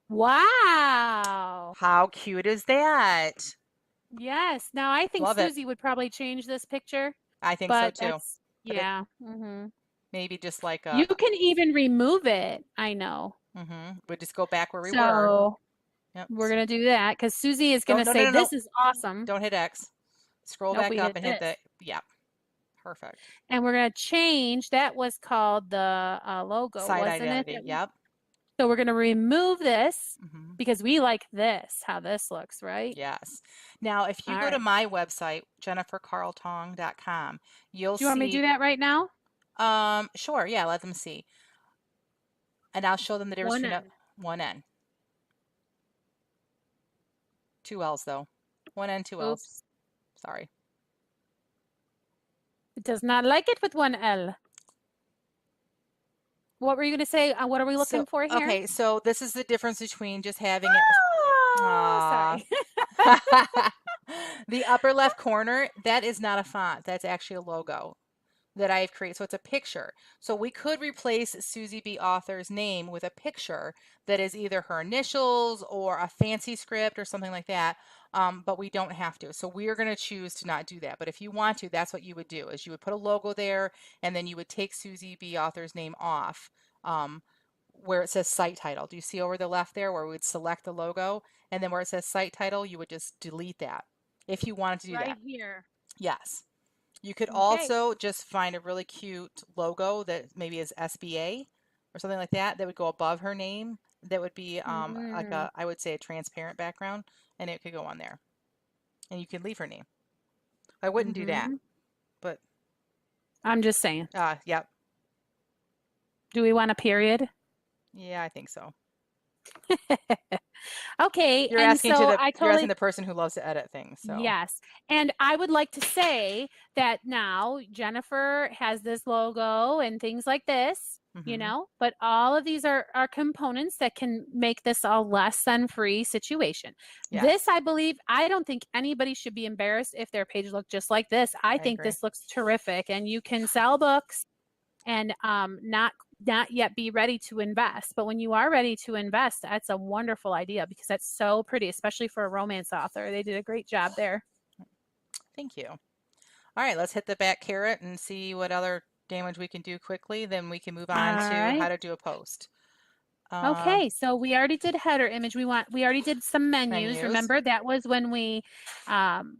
Wow. How cute is that? Yes. Now I think Love it. Susie would probably change this picture, I think so but too. that's, But it yeah. Hmm. maybe just like You can even remove it. I know. we just go back where we were. So Yep. we're going to do that because Susie is going Don't, to no, no, say, no, no. this is awesome. Don't hit X. Scroll Nope, back we up hit and hit this. the, yeah, perfect. And we're going to change, that was called the logo, Site wasn't it? identity. Yep. So we're going to remove this Hmm. because we like this, how this looks, right? Yes. Now, if you All go to right. my website, jenifercarltong.com, you'll Do you want me to do see, that right now? sure, yeah, let them see. And I'll show them the difference One between N. one N, two L's though. One N, two L's. Oops. Sorry. It does not like it with one L. What were you going to say? What are we So, looking for here? okay, so this is the difference between just having it. Oh, Aw. sorry. The upper left corner, that is not a font. That's actually a logo that I've created. So it's a picture. So we could replace Susie B. Author's name with a picture that is either her initials or a fancy script or something like that. But we don't have to. So we are going to choose to not do that. But if you want to, that's what you would do is you would put a logo there and then you would take Susie B. Author's name off. Um, where it says site title. Do you see over the left there where we would select the logo and then where it says site title, you would just delete that if you wanted to do Right that. here. Yes. You could Okay. also just find a really cute logo that maybe is SBA or something like that that would go above her name. That would be like Mm, a, I would say a transparent background, and it could go on there. And you can leave her name. I wouldn't do that, mm-hmm. but I'm just saying. yep. Do we want a period? Yeah, I think so. Okay, You're and asking so I you're asking totally, the person who loves to edit things, so. yes. And I would like to say that now Jenifer has this logo and things like this, Mhm. but all of these are components that can make this a less than free situation. This, Yes, I believe, I don't think anybody should be embarrassed if their page looked just like this. I I think agree. this looks terrific, and you can sell books and not yet be ready to invest. But when you are ready to invest, that's a wonderful idea because that's so pretty, especially for a romance author. They did a great job there. Thank you. All right, let's hit the back carrot and see what other damage we can do quickly. Then we can move All on to how right. to do a post. Um, Okay, so we already did header image. We already did some menus. Menus. Remember that was when um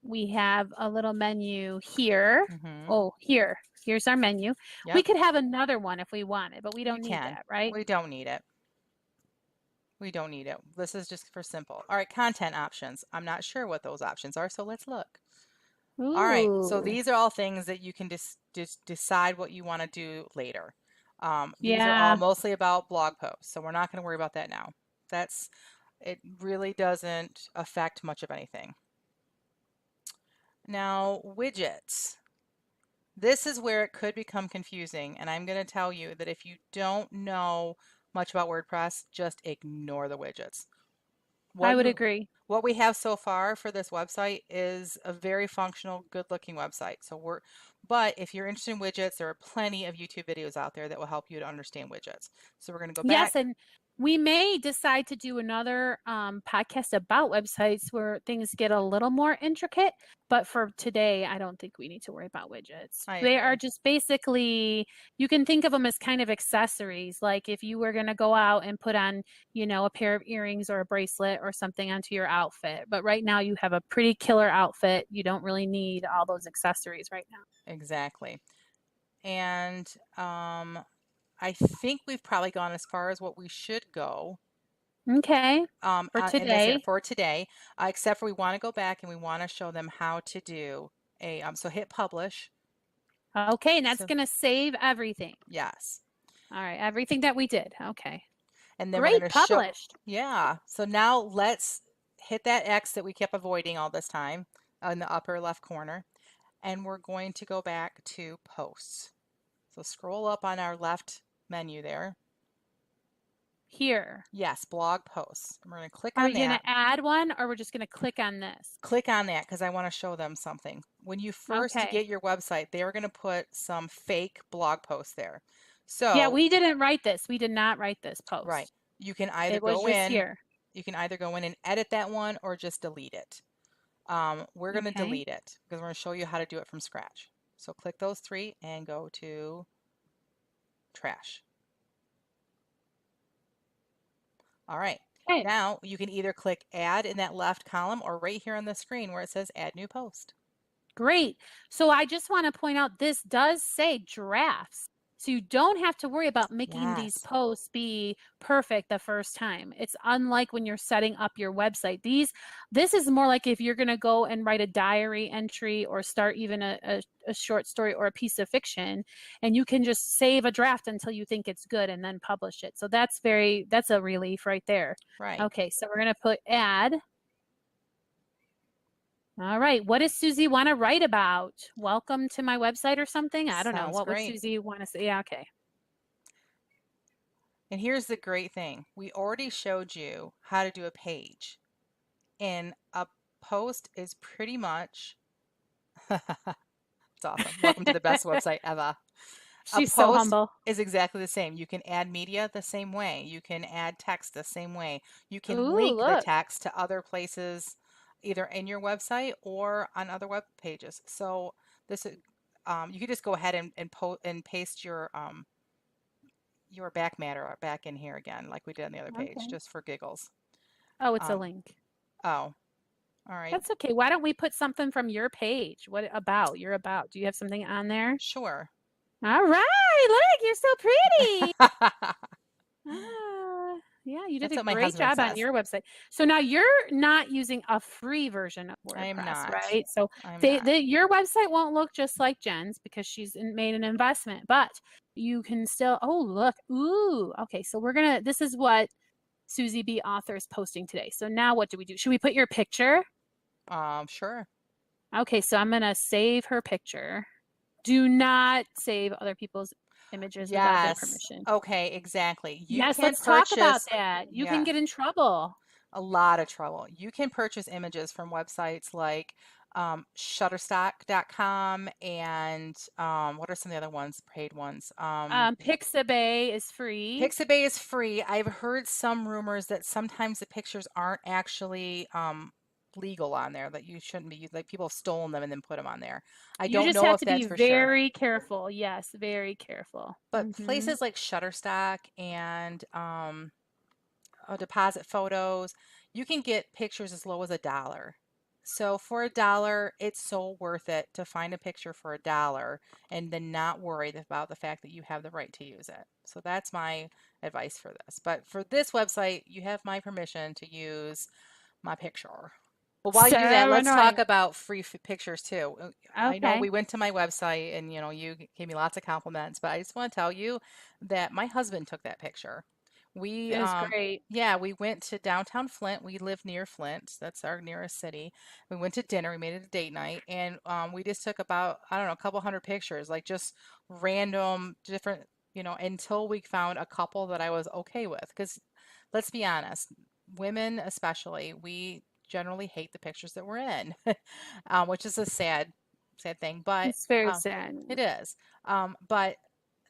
we have a little menu here. Mm-hmm. Oh, here. Here's our menu. We Yep, could have another one if we wanted, but we you don't need can. that, right? We don't need it. We don't need it. This is just for simple. All right, content options. I'm not sure what those options are, so let's look. All right, so Ooh. these are all things that you can just decide what you want to do later. These are all Yeah, mostly about blog posts, so we're not going to worry about that now. It really doesn't affect much of anything. Now, widgets. This is where it could become confusing, and I'm going to tell you that if you don't know much about WordPress, just ignore the widgets. I What would you agree. what we have so far for this website is a very functional, good-looking website. But if you're interested in widgets, there are plenty of YouTube videos out there that will help you to understand widgets. So we're going to go back. Yes, and we may decide to do another podcast about websites where things get a little more intricate. But for today, I don't think we need to worry about widgets. I They are agree. just basically, you can think of them as kind of accessories. Like if you were going to go out and put on, a pair of earrings or a bracelet or something onto your outfit. But right now, you have a pretty killer outfit. You don't really need all those accessories right now. Exactly. And I think we've probably gone as far as what we should go Okay, for in this area today. for today, except for we want to go back and we want to show them how to do so hit publish. Okay, and that's So going to save everything. yes. All right, everything that we did. Okay. And then we're going Great, to show, published. yeah. So now let's hit that X that we kept avoiding all this time in the upper left corner. And we're going to go back to posts. So scroll up on our left menu there. Here. Yes, blog posts. And we're going to click Are on we going that. to add one or we're just going to click on this? Click on that because I want to show them something. When you first Okay. get your website, they are going to put some fake blog posts there. Yeah, So, we didn't write this. We did not write this right, post. you can either It was go just in, here. you can either go in and edit that one or just delete it. We're going to Okay. delete it because we're going to show you how to do it from scratch. So click those three and go to trash. All right. Okay. Now you can either click add in that left column or right here on the screen where it says add new post. Great. So I just want to point out this does say drafts. So you don't have to worry about making these Yes. posts be perfect the first time. It's unlike when you're setting up your website. This is more like if you're going to go and write a diary entry or start even a short story or a piece of fiction, and you can just save a draft until you think it's good and then publish it. So that's a relief right there. Right. Okay, so we're going to put add. All right. What does Susie want to write about? Welcome to my website or something? I don't know. Sounds What would great. Susie want to say? Yeah, okay. And here's the great thing. We already showed you how to do a page. And a post is pretty much, it's awesome. Welcome to the best website ever. A She's so post humble. is exactly the same. You can add media the same way. You can add text the same way. You can Ooh, link the look. text to other places, either in your website or on other web pages. So this is, you could just go ahead and paste your your back matter back in here again, like we did on the other page, Okay. just for giggles. Oh, it's a Um, link. oh, all right. That's okay. Why don't we put something from your page? What about? You're about. Do you have something on there? Sure. All right. Look, you're so pretty. Ah, yeah, you did That's a what my great husband job on says. your website. So now you're not using a free version of I am WordPress, not. right? So I'm not. your website won't look just like Jen's because made an investment, but you can still, oh, look. Ooh, okay. So this is what Susie B. author is posting today. So now what do we do? Should we put your picture? Sure. Okay, so I'm going to save her picture. Do not save other people's images without their Yes. permission. Okay, exactly. You Yes, can let's talk about purchase, that. You can yes, get in trouble. a lot of trouble. You can purchase images from websites like Shutterstock.com and what are some of the other ones, paid ones? Pixabay is free. Pixabay is free. I've heard some rumors that sometimes the pictures aren't actually legal on there, that you shouldn't be, like people have stolen them and then put them on there. I You don't just know have if to that's be for sure. very careful. Yes, very careful. But places like Shutterstock and deposit photos, you can get pictures as low as $1. So for $1, it's so worth it to find a picture for $1 and then not worry about the fact that you have the right to use it. So that's my advice for this. But for this website, you have my permission to use my picture. But while you do that, So let's talk annoying. about free pictures too. I know Okay, we went to my website and you gave me lots of compliments, but I just want to tell you that my husband took that picture. We it is great. yeah, we went to downtown Flint. We live near Flint. That's our nearest city. We went to dinner. We made it a date night, and we just took about, I don't know, a couple hundred pictures, like just random different, until we found a couple that I was okay with. Because let's be honest, women especially, we generally hate the pictures that we're in, which is a sad thing, but It's very um, sad. it is. But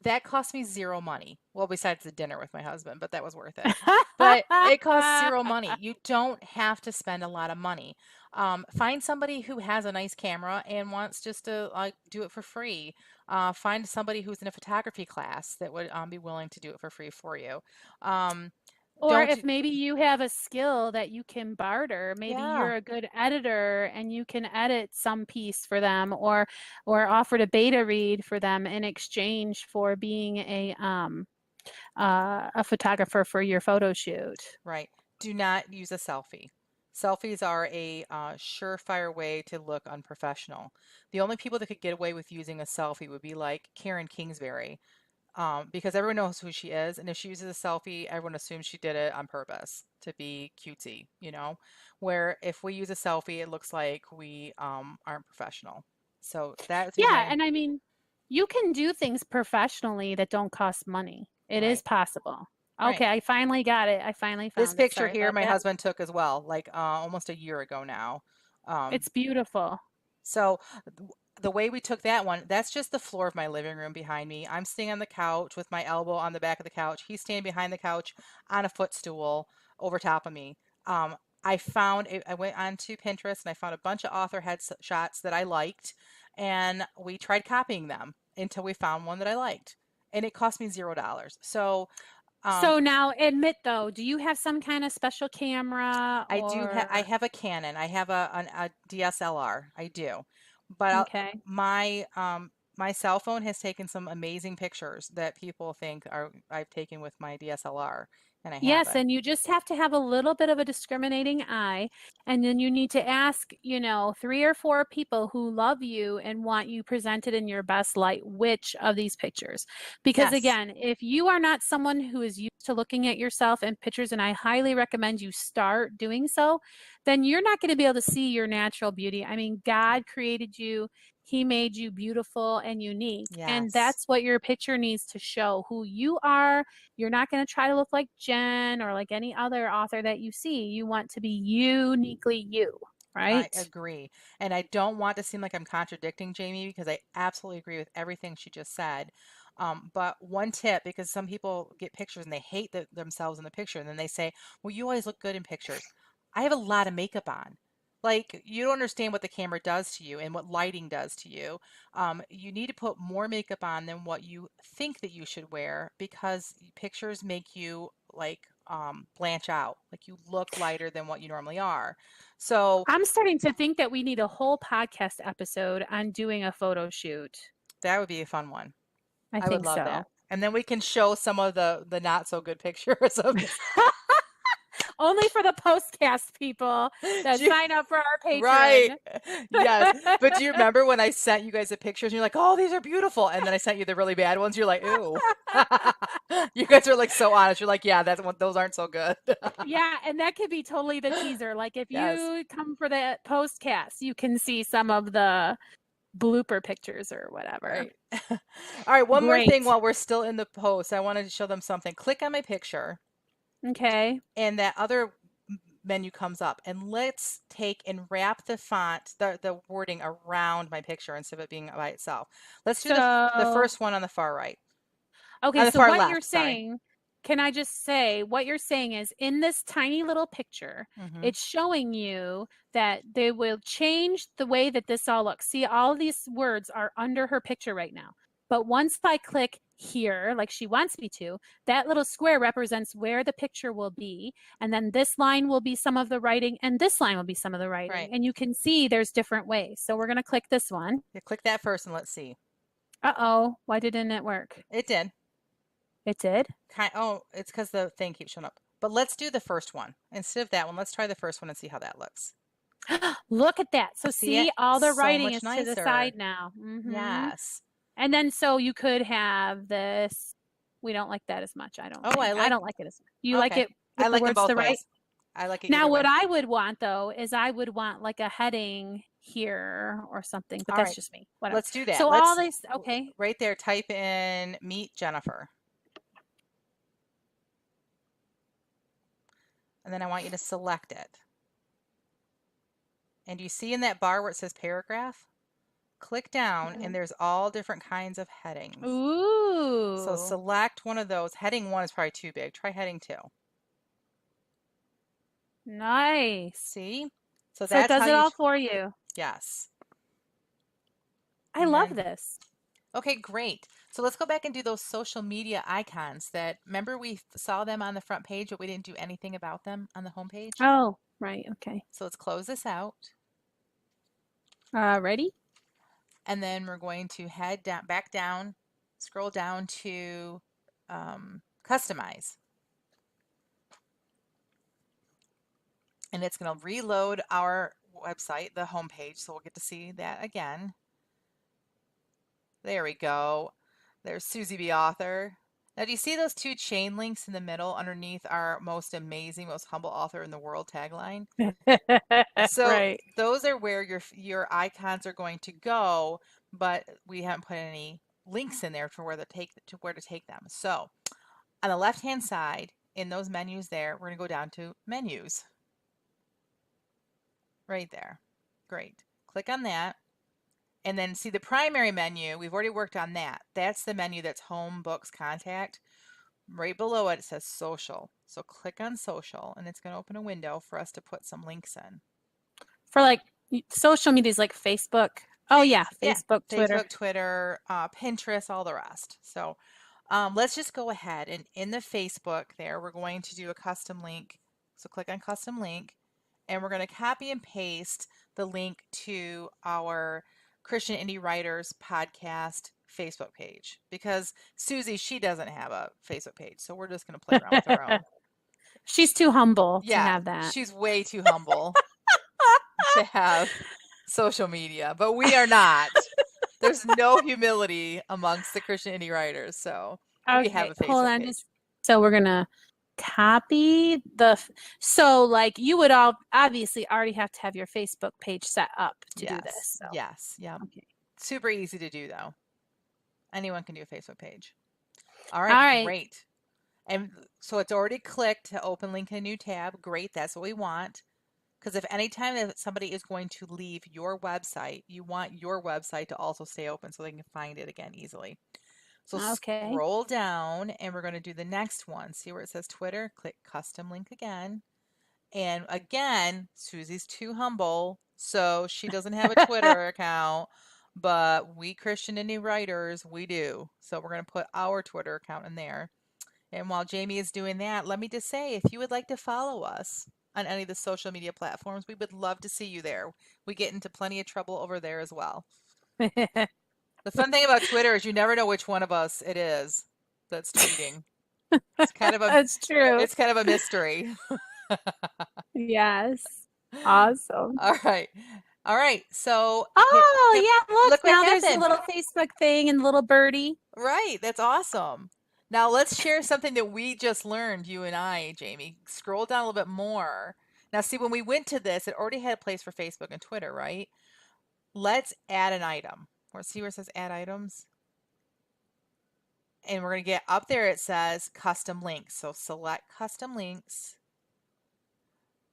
that cost me zero money. Well, besides the dinner with my husband, but that was worth it. But it costs zero money. You don't have to spend a lot of money. Find somebody who has a nice camera and wants just to like do it for free. Find somebody who's in a photography class that would be willing to do it for free for you. Um, Or don't if do, maybe you have a skill that you can barter, maybe yeah. you're a good editor and you can edit some piece for them or offer to beta read for them in exchange for being a photographer for your photo shoot. Right. Do not use a selfie. Selfies are a surefire way to look unprofessional. The only people that could get away with using a selfie would be like Karen Kingsbury, because everyone knows who she is, and if she uses a selfie, everyone assumes she did it on purpose to be cutesy, Where if we use a selfie, it looks like we aren't professional. So that would be Yeah, my and I mean, you can do things professionally that don't cost money. It is right, possible. right. Okay, I finally got it. I finally This found it. picture Sorry here, about my that. husband took as well, like almost a year ago now. Um, It's beautiful. So the way we took that one, that's just the floor of my living room behind me. I'm sitting on the couch with my elbow on the back of the couch. He's standing behind the couch on a footstool over top of me. I went onto Pinterest and I found a bunch of author headshots that I liked, and we tried copying them until we found one that I liked, and it cost me $0. So um, So now admit though, do you have some kind of special camera I or have a Canon. I have a DSLR. I do. But okay. my cell phone has taken some amazing pictures that people think are I've taken with my DSLR, and I Yes, haven't. and you just have to have a little bit of a discriminating eye, and then you need to ask, three or four people who love you and want you presented in your best light, which of these pictures. Because Yes. again, if you are not someone who is used to looking at yourself in pictures, and I highly recommend you start doing so, then you're not going to be able to see your natural beauty. I mean, Right. God created you. He made you beautiful and unique. And Yes. that's what your picture needs to show who you are. You're not going to try to look like Jen or like any other author that you see. You want to be uniquely you, I right? agree. And I don't want to seem like I'm contradicting Jamie because I absolutely agree with everything she just said. But one tip, because some people get pictures and they hate themselves in the picture, and then they say, well, you always look good in pictures. I have a lot of makeup on. Like, you don't understand what the camera does to you and what lighting does to you. You need to put more makeup on than what you think that you should wear because pictures make you like blanch out. Like you look lighter than what you normally are. So I'm starting to think that we need a whole podcast episode on doing a photo shoot. that would be a fun one. I I would think love that. so. And then we can show some of the not so good pictures of Only for the postcast people that do you, sign up for our right. patron. Yes. But do you remember when I sent you guys the pictures and you're like, "Oh, these are beautiful." And then I sent you the really bad ones. You're like, "Ew." You guys are like so honest. You're like, "Yeah, that's what those aren't so good." Yeah, and that could be totally the teaser. Like if Yes. you come for that postcast, you can see some of the blooper pictures or whatever. Right. All right, one more thing Great. while we're still in the post. I wanted to show them something. Click on my picture Okay. and that other menu comes up and let's take and wrap the font, the wording around my picture instead of it being by itself. Let's do the So, first one on the far right. okay, On the so far what you're left, sorry. saying, can I just say what you're saying is in this tiny little picture, Hmm. it's showing you that they will change the way that this all looks. See, all these words are under her picture right now. But once I click here, like she wants me to, that little square represents where the picture will be. And then this line will be some of the writing, and this line will be some of the writing. Right. And you can see there's different ways. So we're going to click this one. Yeah, click that first and let's see. Uh-oh, why didn't it work? It did. It did? Oh, it's because the thing keeps showing up. But let's do the first one. Instead of that one, let's try the first one and see how that looks. Look at that. So See it? see, all the So writing much is to the nicer. side now. Yes. And then so you could have this. We don't like that as much, I don't Oh, think. I don't like it as much. You like okay. it I with the like it words to both the right? ways. I like it Now, either what way. I would want though is I would want like a heading here or something, but All that's right. just me. Whatever. Let's do that. So all Let's this, okay. right there, type in meet Jenifer. And then I want you to select it. And you see in that bar where it says paragraph? Click down and there's all different kinds of headings. So Ooh, select one of those. Heading 1 is probably too big. Try heading 2. nice. See? So So it that's does how it you, all for you. yes. I And love then, this. okay, great. So let's go back and do those social media icons that, remember we saw them on the front page, but we didn't do anything about them on the home page? Oh, right. Okay. So let's close this out. Ready? And then we're going to head down, back down, scroll down to customize. And it's going to reload our website, the home page. So we'll get to see that again. There we go. There's Susie B. Author. Now, do you see those 2 chain links in the middle underneath our most amazing, most humble author in the world tagline? So Right. those are where your icons are going to go, but we haven't put any links in there for where to take them. So on the left-hand side, in those menus there, we're going to go down to menus. Right there. Great. Click on that. And then see the primary menu, we've already worked on that. That's the menu that's home, books, contact. Right below it, it says social. So click on social and it's going to open a window for us to put some links in. For like social medias like Facebook. Oh yeah, Yeah, Facebook, Twitter. Facebook, Twitter, Pinterest, all the rest. So let's just go ahead and in the Facebook there, we're going to do a custom link. So click on custom link and we're going to copy and paste the link to our Christian Indie Writers podcast Facebook page because Susie, she doesn't have a Facebook page. So we're just going to play around with our own. She's too humble to Yeah, have that. she's way too humble to have social media, but we are not. There's no humility amongst the Christian indie writers, so we have Okay, a hold Facebook on. page. So we're gonna copy the. So like you would all obviously already have to have your Facebook page set up to do Yes, this. So yes, yeah. okay. Super easy to do though. Anyone can do a Facebook page. All All right, right. great. And so it's already clicked to open link in a new tab. Great, that's what we want. Because if anytime that somebody is going to leave your website, you want your website to also stay open so they can find it again easily. So Okay. scroll down and we're going to do the next one. See where it says Twitter? Click custom link again. And again, Susie's too humble, so she doesn't have a Twitter account, but we Christian indie writers, we do. So we're going to put our Twitter account in there. And while Jamie is doing that, let me just say if you would like to follow us on any of the social media platforms, we would love to see you there. We get into plenty of trouble over there as well. The fun thing about Twitter is you never know which one of us it is that's tweeting. It's kind of a That's true. it's kind of a mystery. Yes. Awesome. All right. All right. So Oh, hit yeah, look, look what now there's a happened. little Facebook thing and little birdie. Right. That's awesome. Now let's share something that we just learned, you and I, Jamie. Scroll down a little bit more. Now see, when we went to this, it already had a place for Facebook and Twitter, right? Let's add an item. Or see where it says add items? And we're going to get up there, it says custom links. So select custom links.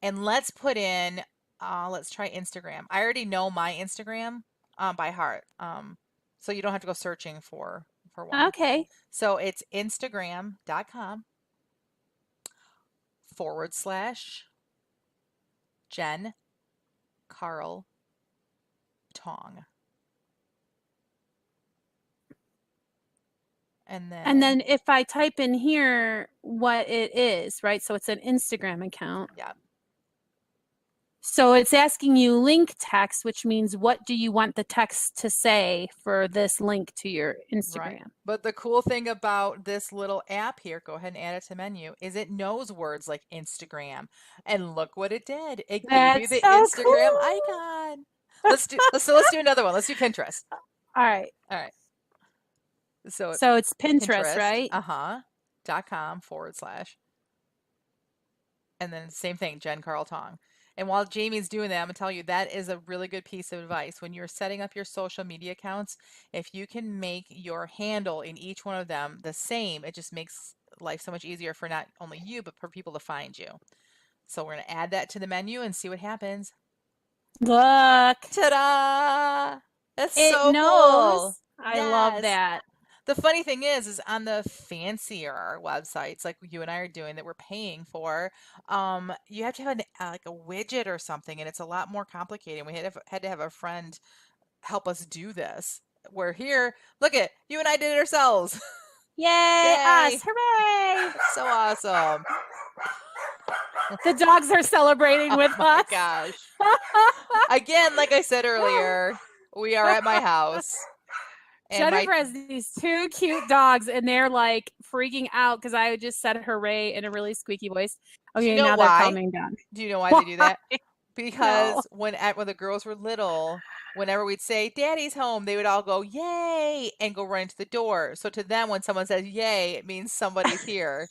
And let's put in, let's try Instagram. I already know my Instagram by heart. So you don't have to go searching for one. Okay. So it's instagram.com/Jen Carl Tong. And And then, then if I type in here what it is, right? So it's an Instagram account. yeah, So it's asking you link text, which means what do you want the text to say for this link to your right. Instagram? But the cool thing about this little app here, go ahead and add it to menu, is it knows words like Instagram. And look what it did. It gave you That's the so Instagram cool. icon. Let's do another one. Let's do Pinterest. All right. All right. So So it's Pinterest, Pinterest, right? .com/. And then same thing, Jen Carl Tong. And while Jamie's doing that, I'm gonna tell you that is a really good piece of advice. When you're setting up your social media accounts, if you can make your handle in each one of them the same, it just makes life so much easier for not only you, but for people to find you. So we're gonna add that to the menu and see what happens. Look, Ta-da! That's it so cool. knows. I love Yes. that. The funny thing is on the fancier websites like you and I are doing that we're paying for, you have to have like a widget or something, and it's a lot more complicated. We had to have a friend help us do this. Where here, look at you and I did it ourselves. Yay, us. Yay! Hooray. So awesome. The dogs are celebrating Oh with my us. gosh. Again, like I said earlier, we are at my house. And Jenifer has these two cute dogs, and they're like freaking out because I just said hooray in a really squeaky voice. do you Okay, know now they're why? calming down. Do you know why they do Why? that? No. Because when the girls were little, whenever we'd say "Daddy's home," they would all go "Yay!" and go run to the door. So to them, when someone says "Yay," it means somebody's here.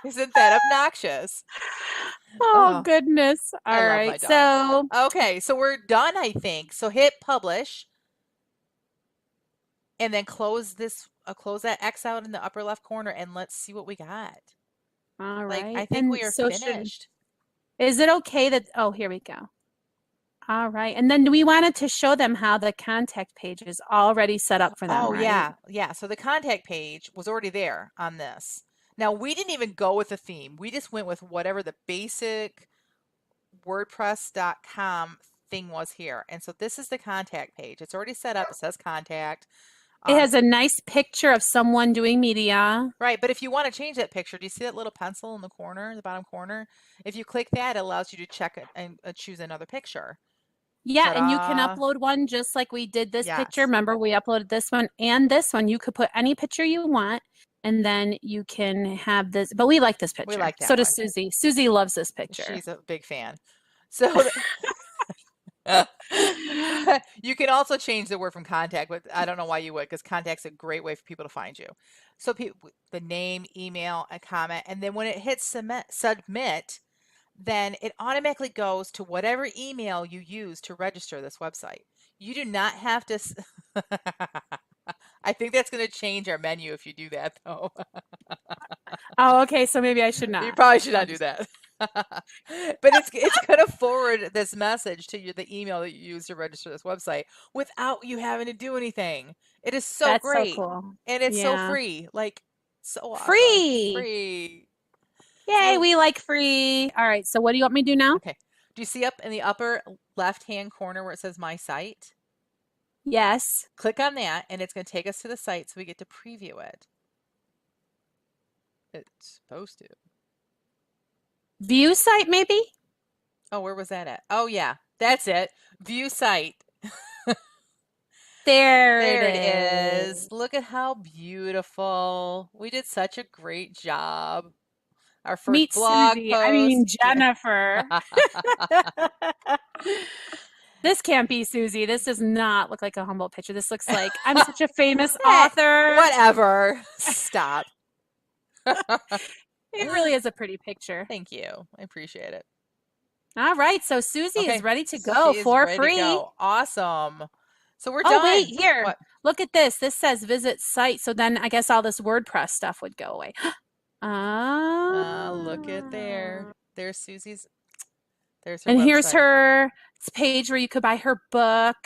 Isn't that obnoxious? Oh, Oh, goodness. I All love my right. dogs. So, Okay, so we're done, I think. So hit publish and then close that X out in the upper left corner and let's see what we got. all Like, I right. think And we are so finished. is it okay that, oh, here we go. All right. And then we wanted to show them how the contact page is already set up for them, Oh, right? yeah. Yeah. So the contact page was already there on this. Now, we didn't even go with a theme. We just went with whatever the basic WordPress.com thing was here. And so this is the contact page. It's already set up. It says contact. It has a nice picture of someone doing media. Right. But if you want to change that picture, do you see that little pencil in the corner, the bottom corner? If you click that, it allows you to check it and choose another picture. Yeah, and you can Ta-da. upload one just like we did this picture. Yes. Remember, we uploaded this one and this one. You could put any picture you want, and then you can have this. But we like this We picture. like So that does one. Susie. Susie loves this picture. She's a big fan. So you can also change the word from contact, but I don't know why you would, because contact's a great way for people to find you. So the name, email, a comment, and then when it hits submit, then it automatically goes to whatever email you use to register this website. You do not have to. I think that's going to change our menu if you do that, though. Oh, okay. So maybe I should You not. probably should I'll not do just, that. But it's going to forward this message to you, the email that you use to register this website without you having to do anything. It is so that's so great. cool. And it's so Yeah. free. Like, so awesome. Free. Free. Yay, See, we like free. All right, so what do you want me to do now? okay. Do you see up in the upper left-hand corner where it says My Site? Yes. Click on that, and it's going to take us to the site so we get to preview it. It's supposed to. View site, maybe? Oh, where was that at? Oh, yeah. That's it. View site. There it There it is. is. Look at how beautiful. We did such a great job. Our first Meet blog Susie. I mean, post. Yeah. Jenifer. This can't be Susie. This does not look like a Humboldt picture. This looks like I'm such a famous Hey, author. whatever. Stop. It really is a pretty picture. Thank you. I appreciate it. All right, so Susie is Okay. ready to go She is for ready to free. go. Awesome. So we're Oh, wait, done. here. What? Look at this. This says visit site. So then I guess all this WordPress stuff would go away. Look at there. Ah. There's Susie's. There's her And here's website. her page where you could buy her book.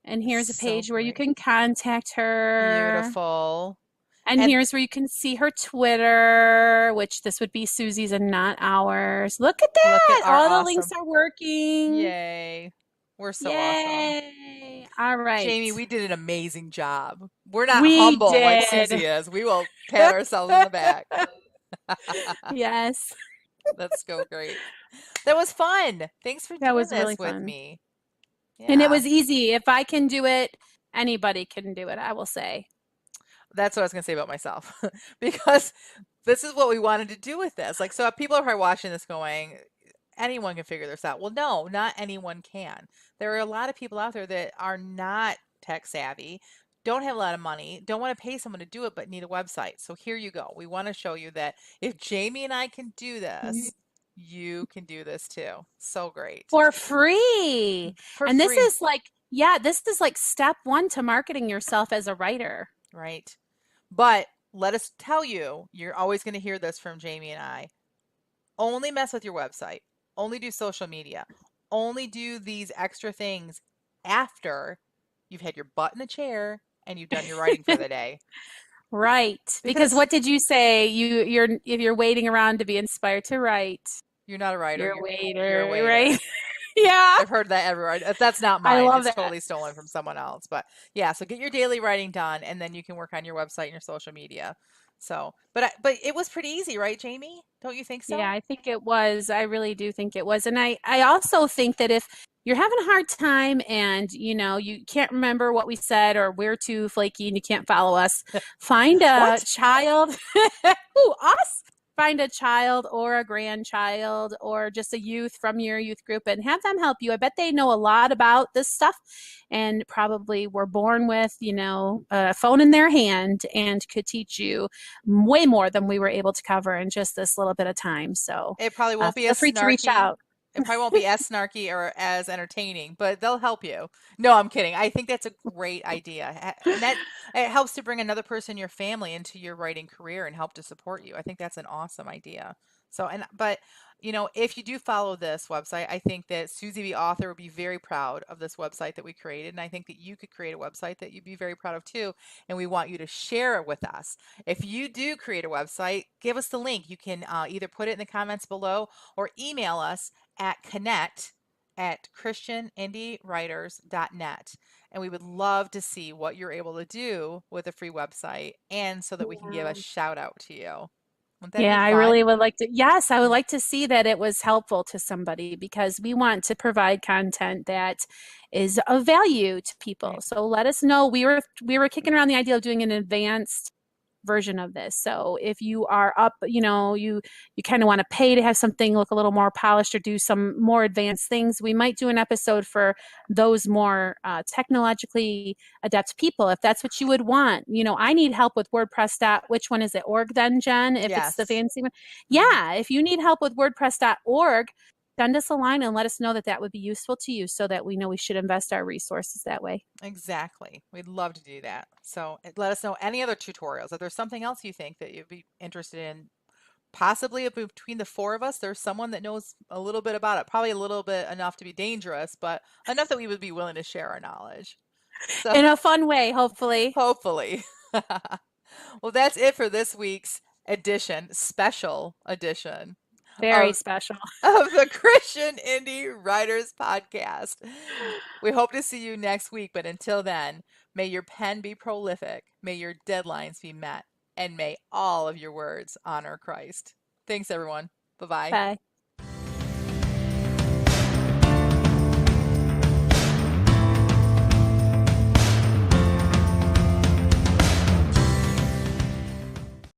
And here's a So page where you great. can contact her. Beautiful. And And here's where you can see her Twitter, which this would be Susie's and not ours. Look at look at that. our All the links awesome. are working. Yay. We're so awesome. Yay. All right. Jamie, we did an amazing job. We're not We humble like did. Susie is. We will pat ourselves on the back. Yes. Let's go great. That was fun. Thanks for That doing was this really with fun. me. And it Yeah. was easy. If I can do it, anybody can do it, I will say. That's what I was going to say about myself. Because this is what we wanted to do with this. Like, so people are probably watching this going, anyone can figure this out. Well, no, not anyone can. There are a lot of people out there that are not tech savvy, don't have a lot of money, don't want to pay someone to do it, but need a website. So here you go. We want to show you that if Jamie and I can do this, you can do this too. So great. For free. For And this free, is like, yeah, this is like step one to marketing yourself as a writer. right? But let us tell you, you're always going to hear this from Jamie and I. Only mess with your website. Only do social media. Only do these extra things after you've had your butt in a chair and you've done your writing for the day. Right. Because Because what did you say? You're if you're waiting around to be inspired to write, you're not a writer, you're a you're a waiter, right? waiter. Yeah. I've heard that everywhere. That's not I mine. love It's that. totally stolen from someone else. But yeah, so get your daily writing done and then you can work on your website and your social media. So, but it was pretty easy, right, Jamie? Don't you think Yeah, so? I think it was. I really do think it was. And I also think that if you're having a hard time and you can't remember what we said or we're too flaky and you can't follow us, find a What? child. Ooh, us. Find a child or a grandchild or just a youth from your youth group and have them help you. I bet they know a lot about this stuff and probably were born with, a phone in their hand and could teach you way more than we were able to cover in just this little bit of time. So It probably won't be feel as free to reach snarky. out. It probably won't be as snarky or as entertaining, but they'll help you. No, I'm kidding. I think that's a great idea. And that it helps to bring another person in your family into your writing career and help to support you. I think that's an awesome idea. So, but if you do follow this website, I think that Susie the author would be very proud of this website that we created. And I think that you could create a website that you'd be very proud of too. And we want you to share it with us. If you do create a website, give us the link. You can either put it in the comments below or email us at connect@christianindywriters.net. And we would love to see what you're able to do with a free website and so that we can give a Yeah. shout out to you. Wouldn't that be Yeah, I really fun? would like to. Yes, I would like to see that it was helpful to somebody because we want to provide content that is of value to people. Right. So let us know. We were kicking around the idea of doing an advanced version of this. So if you are up, you kind of want to pay to have something look a little more polished or do some more advanced things, we might do an episode for those more technologically adept people if that's what you would want. I need help with WordPress. Which one is it? Org then, Jen? If it's the Yes. fancy one. Hmm. Yeah, if you need help with WordPress.org, send us a line and let us know that that would be useful to you so that we know we should invest our resources that way. Exactly. We'd love to do that. So let us know any other tutorials. If there's something else you think that you'd be interested in, possibly between the four of us, there's someone that knows a little bit about it. Probably a little bit enough to be dangerous, but enough that we would be willing to share our knowledge. So In a fun way, hopefully. hopefully. Well, that's it for this week's special edition Very of special. of the Christian Indie Writers Podcast. We hope to see you next week, but until then, may your pen be prolific, may your deadlines be met, and may all of your words honor Christ. Thanks, everyone. Bye bye. Bye.